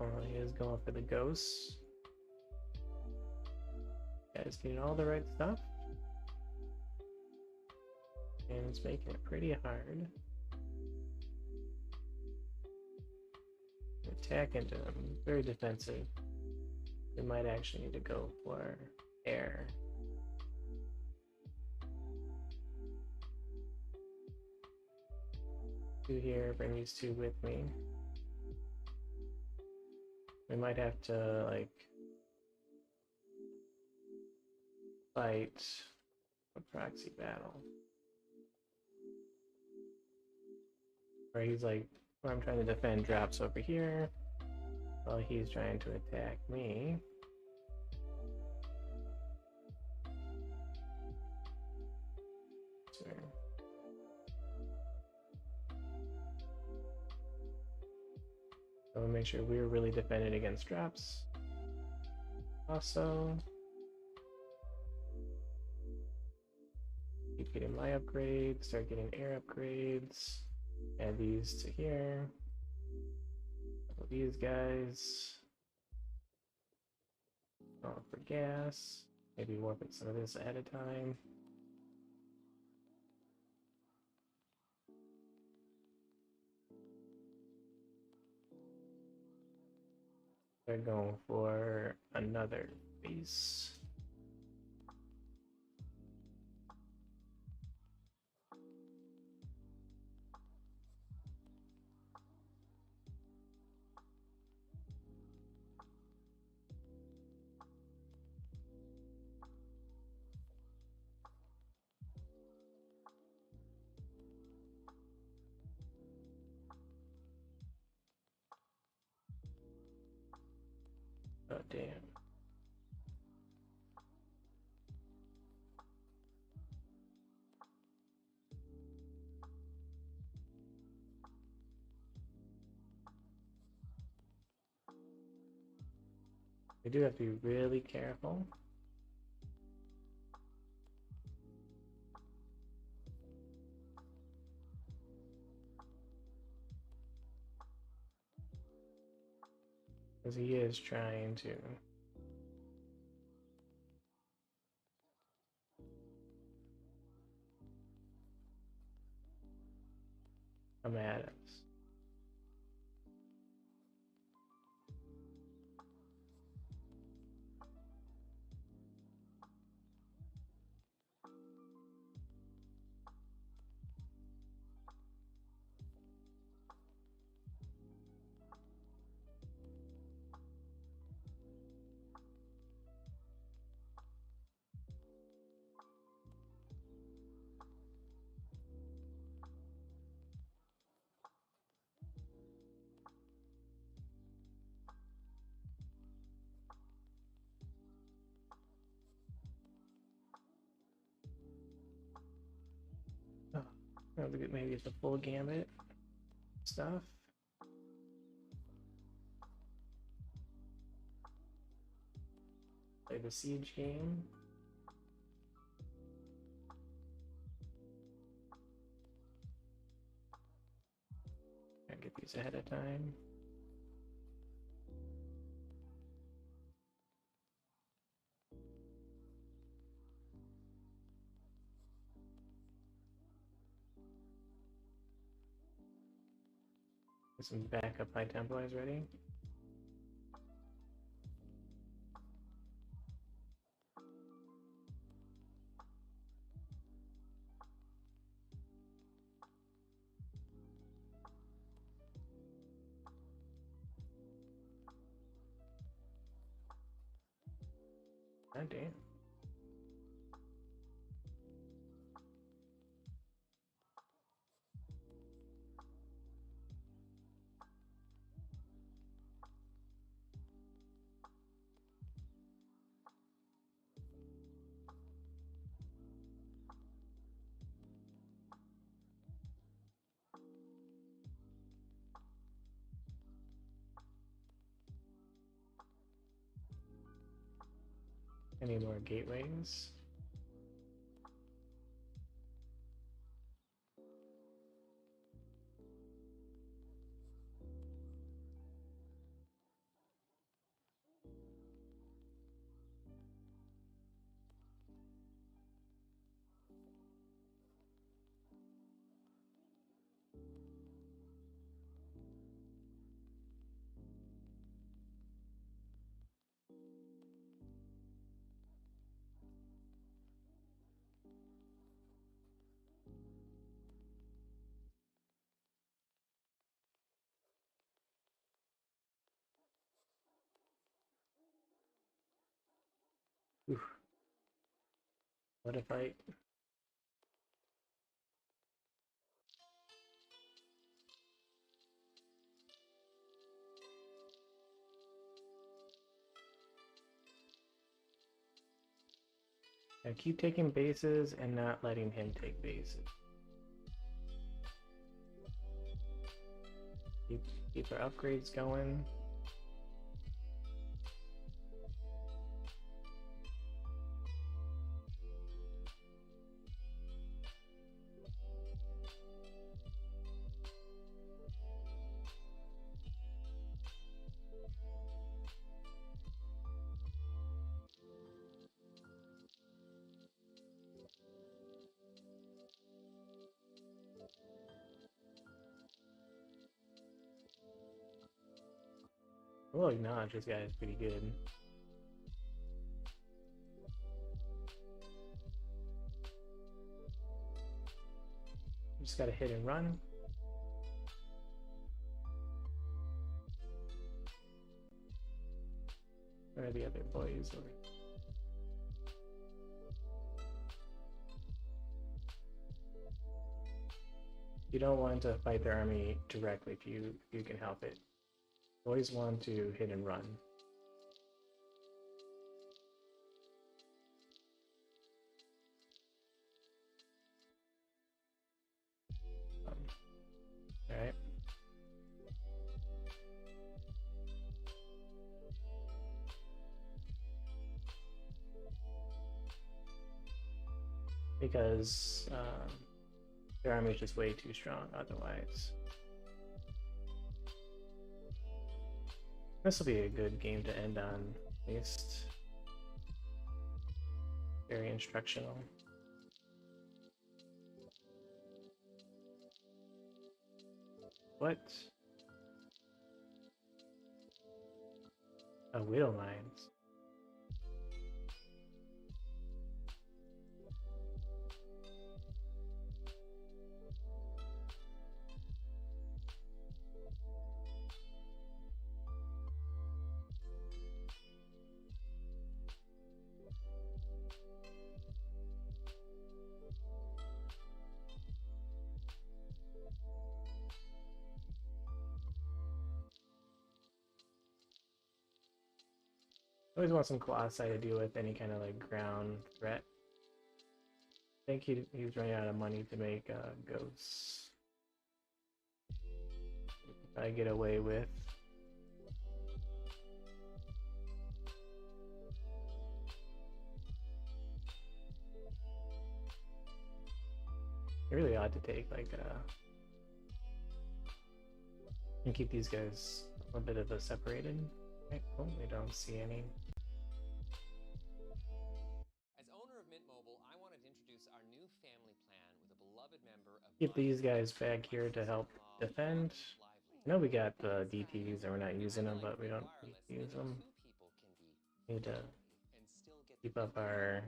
Oh, he is going for the ghosts. Guys getting all the right stuff. And it's making it pretty hard. Attack into them. Very defensive. We might actually need to go for air. Two here, bring these two with me. We might have to, like, fight a proxy battle. Where he's like, where I'm trying to defend drops over here, while he's trying to attack me. Sure. So we'll make sure we're really defended against drops. Also, keep getting my upgrades, start getting air upgrades. Add these to here. Couple of these guys. Oh, for gas. Maybe warping some of this ahead of time. They're going for another base. Oh, damn. We do have to be really careful. Because he is trying to come at us. Oh, maybe it's the full gambit stuff. Play the siege game. I get these ahead of time. Get some backup high templars ready. God damn. Any more gateways? Oof. What a fight. I keep taking bases and not letting him take bases. Keep our upgrades going. I will acknowledge this guy is pretty good. Just gotta hit and run. Where are the other boys? You don't want to fight their army directly if you can help it. You always want to hit and run. Alright. Because their army is just way too strong otherwise. This will be a good game to end on, at least. Very instructional. What? Oh, Widow Mines. Always want some Colossi to deal with any kind of like ground threat. I think he's running out of money to make ghosts. If I get away with. It really ought to take like and keep these guys a bit of a separated. Right? Oh, we don't see any. As owner of Mint Mobile, I wanted to introduce our new family plan with a beloved member of Keep these guys back here to help defend. I know we got the DPs and we're not using them, but we don't need to use them. Need to keep up our.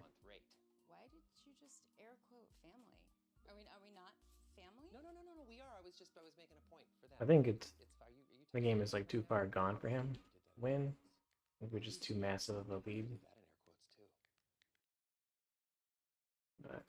Why did you just air quote family? Are we not family? No. We are. I was making a point for that. I think it's Are you the game is like too far gone for him to win. I think we're just too massive of a lead. that in air quotes too. But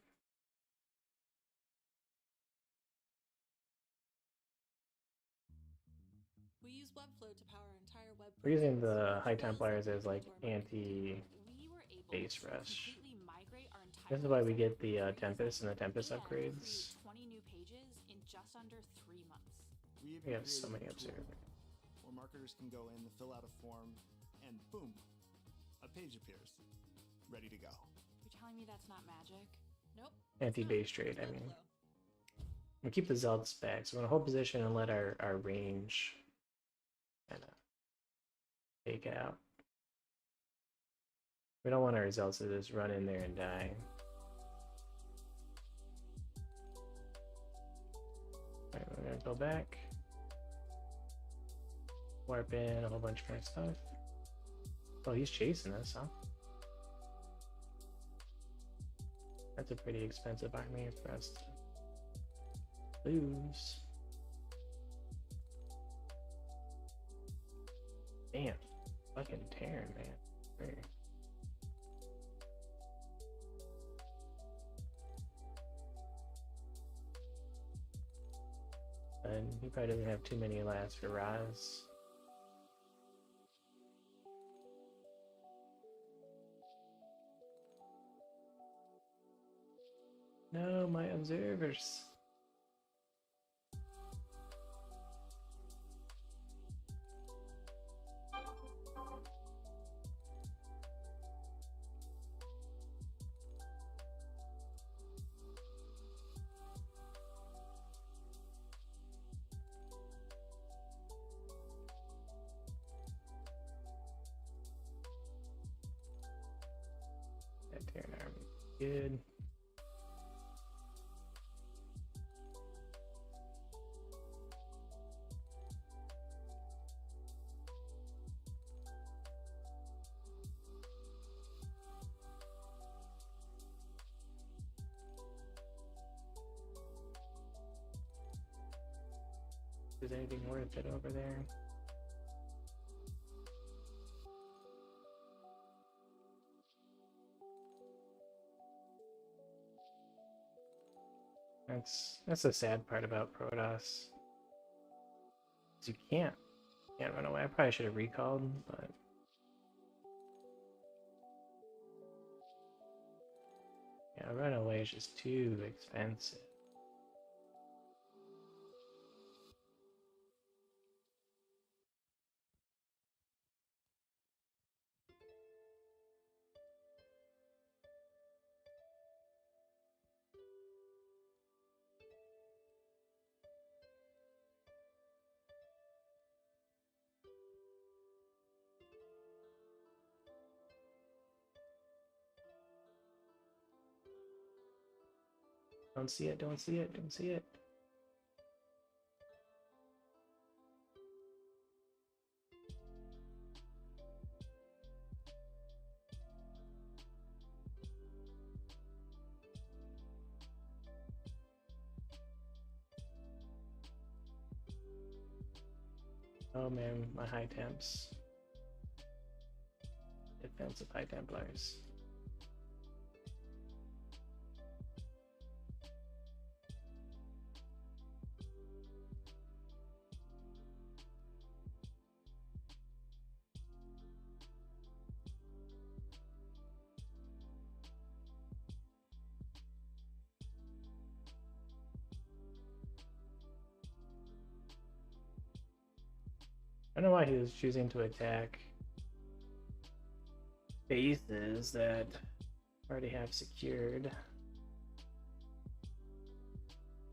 We use Webflow to power our entire web. we're using the presence, High which was Templars as central like to our marketing. anti We were able base to rush. completely migrate our entire This is why we website get the from Tempest and the Tempest and upgrades. create 20 new pages in just under 3 months. We We even have so many created a tool observers. where marketers can go in, fill out a form, and boom, a page appears, ready to go. You're telling me that's not magic? Nope. Anti-base trade, I mean. We keep the Zealots back, so we're gonna hold position and let our range kind of take out. We don't want our Zealots to just run in there and die. Alright, we're gonna go back. Warp in a whole bunch more stuff. Oh, he's chasing us, huh? That's a pretty expensive army for us to lose. Damn, fucking Terran, man. Very. And he probably doesn't have too many last for Raz. No, my observers. That Terran army, good. Is anything worth it over there? That's the sad part about Protoss. You can't run away. I probably should have recalled, but yeah, runaway is just too expensive. Don't see it, don't see it, don't see it. Oh man, my high temps. Defensive high templars. I don't know why he was choosing to attack bases that already have secured.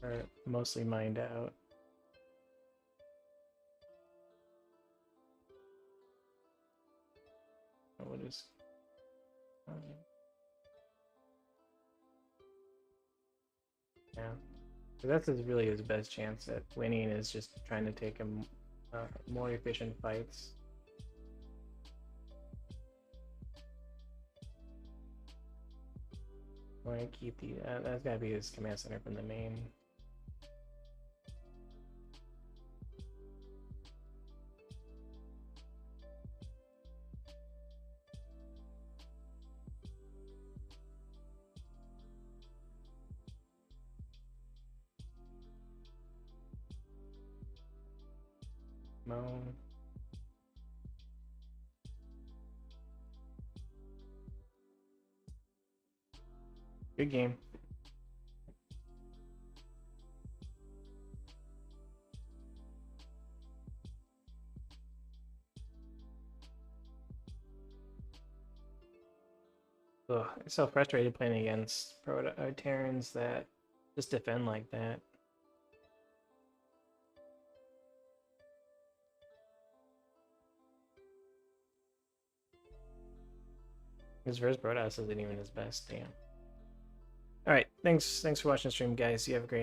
Or mostly mined out. What is... yeah. So that's really his best chance at winning, is just trying to take him more efficient fights. I want to keep the that's gotta be his command center from the main. Moan. Good game. Ugh, it's so frustrated playing against Terrans that just defend like that. His first Protoss isn't even his best, damn. Alright, thanks for watching the stream, guys. You have a great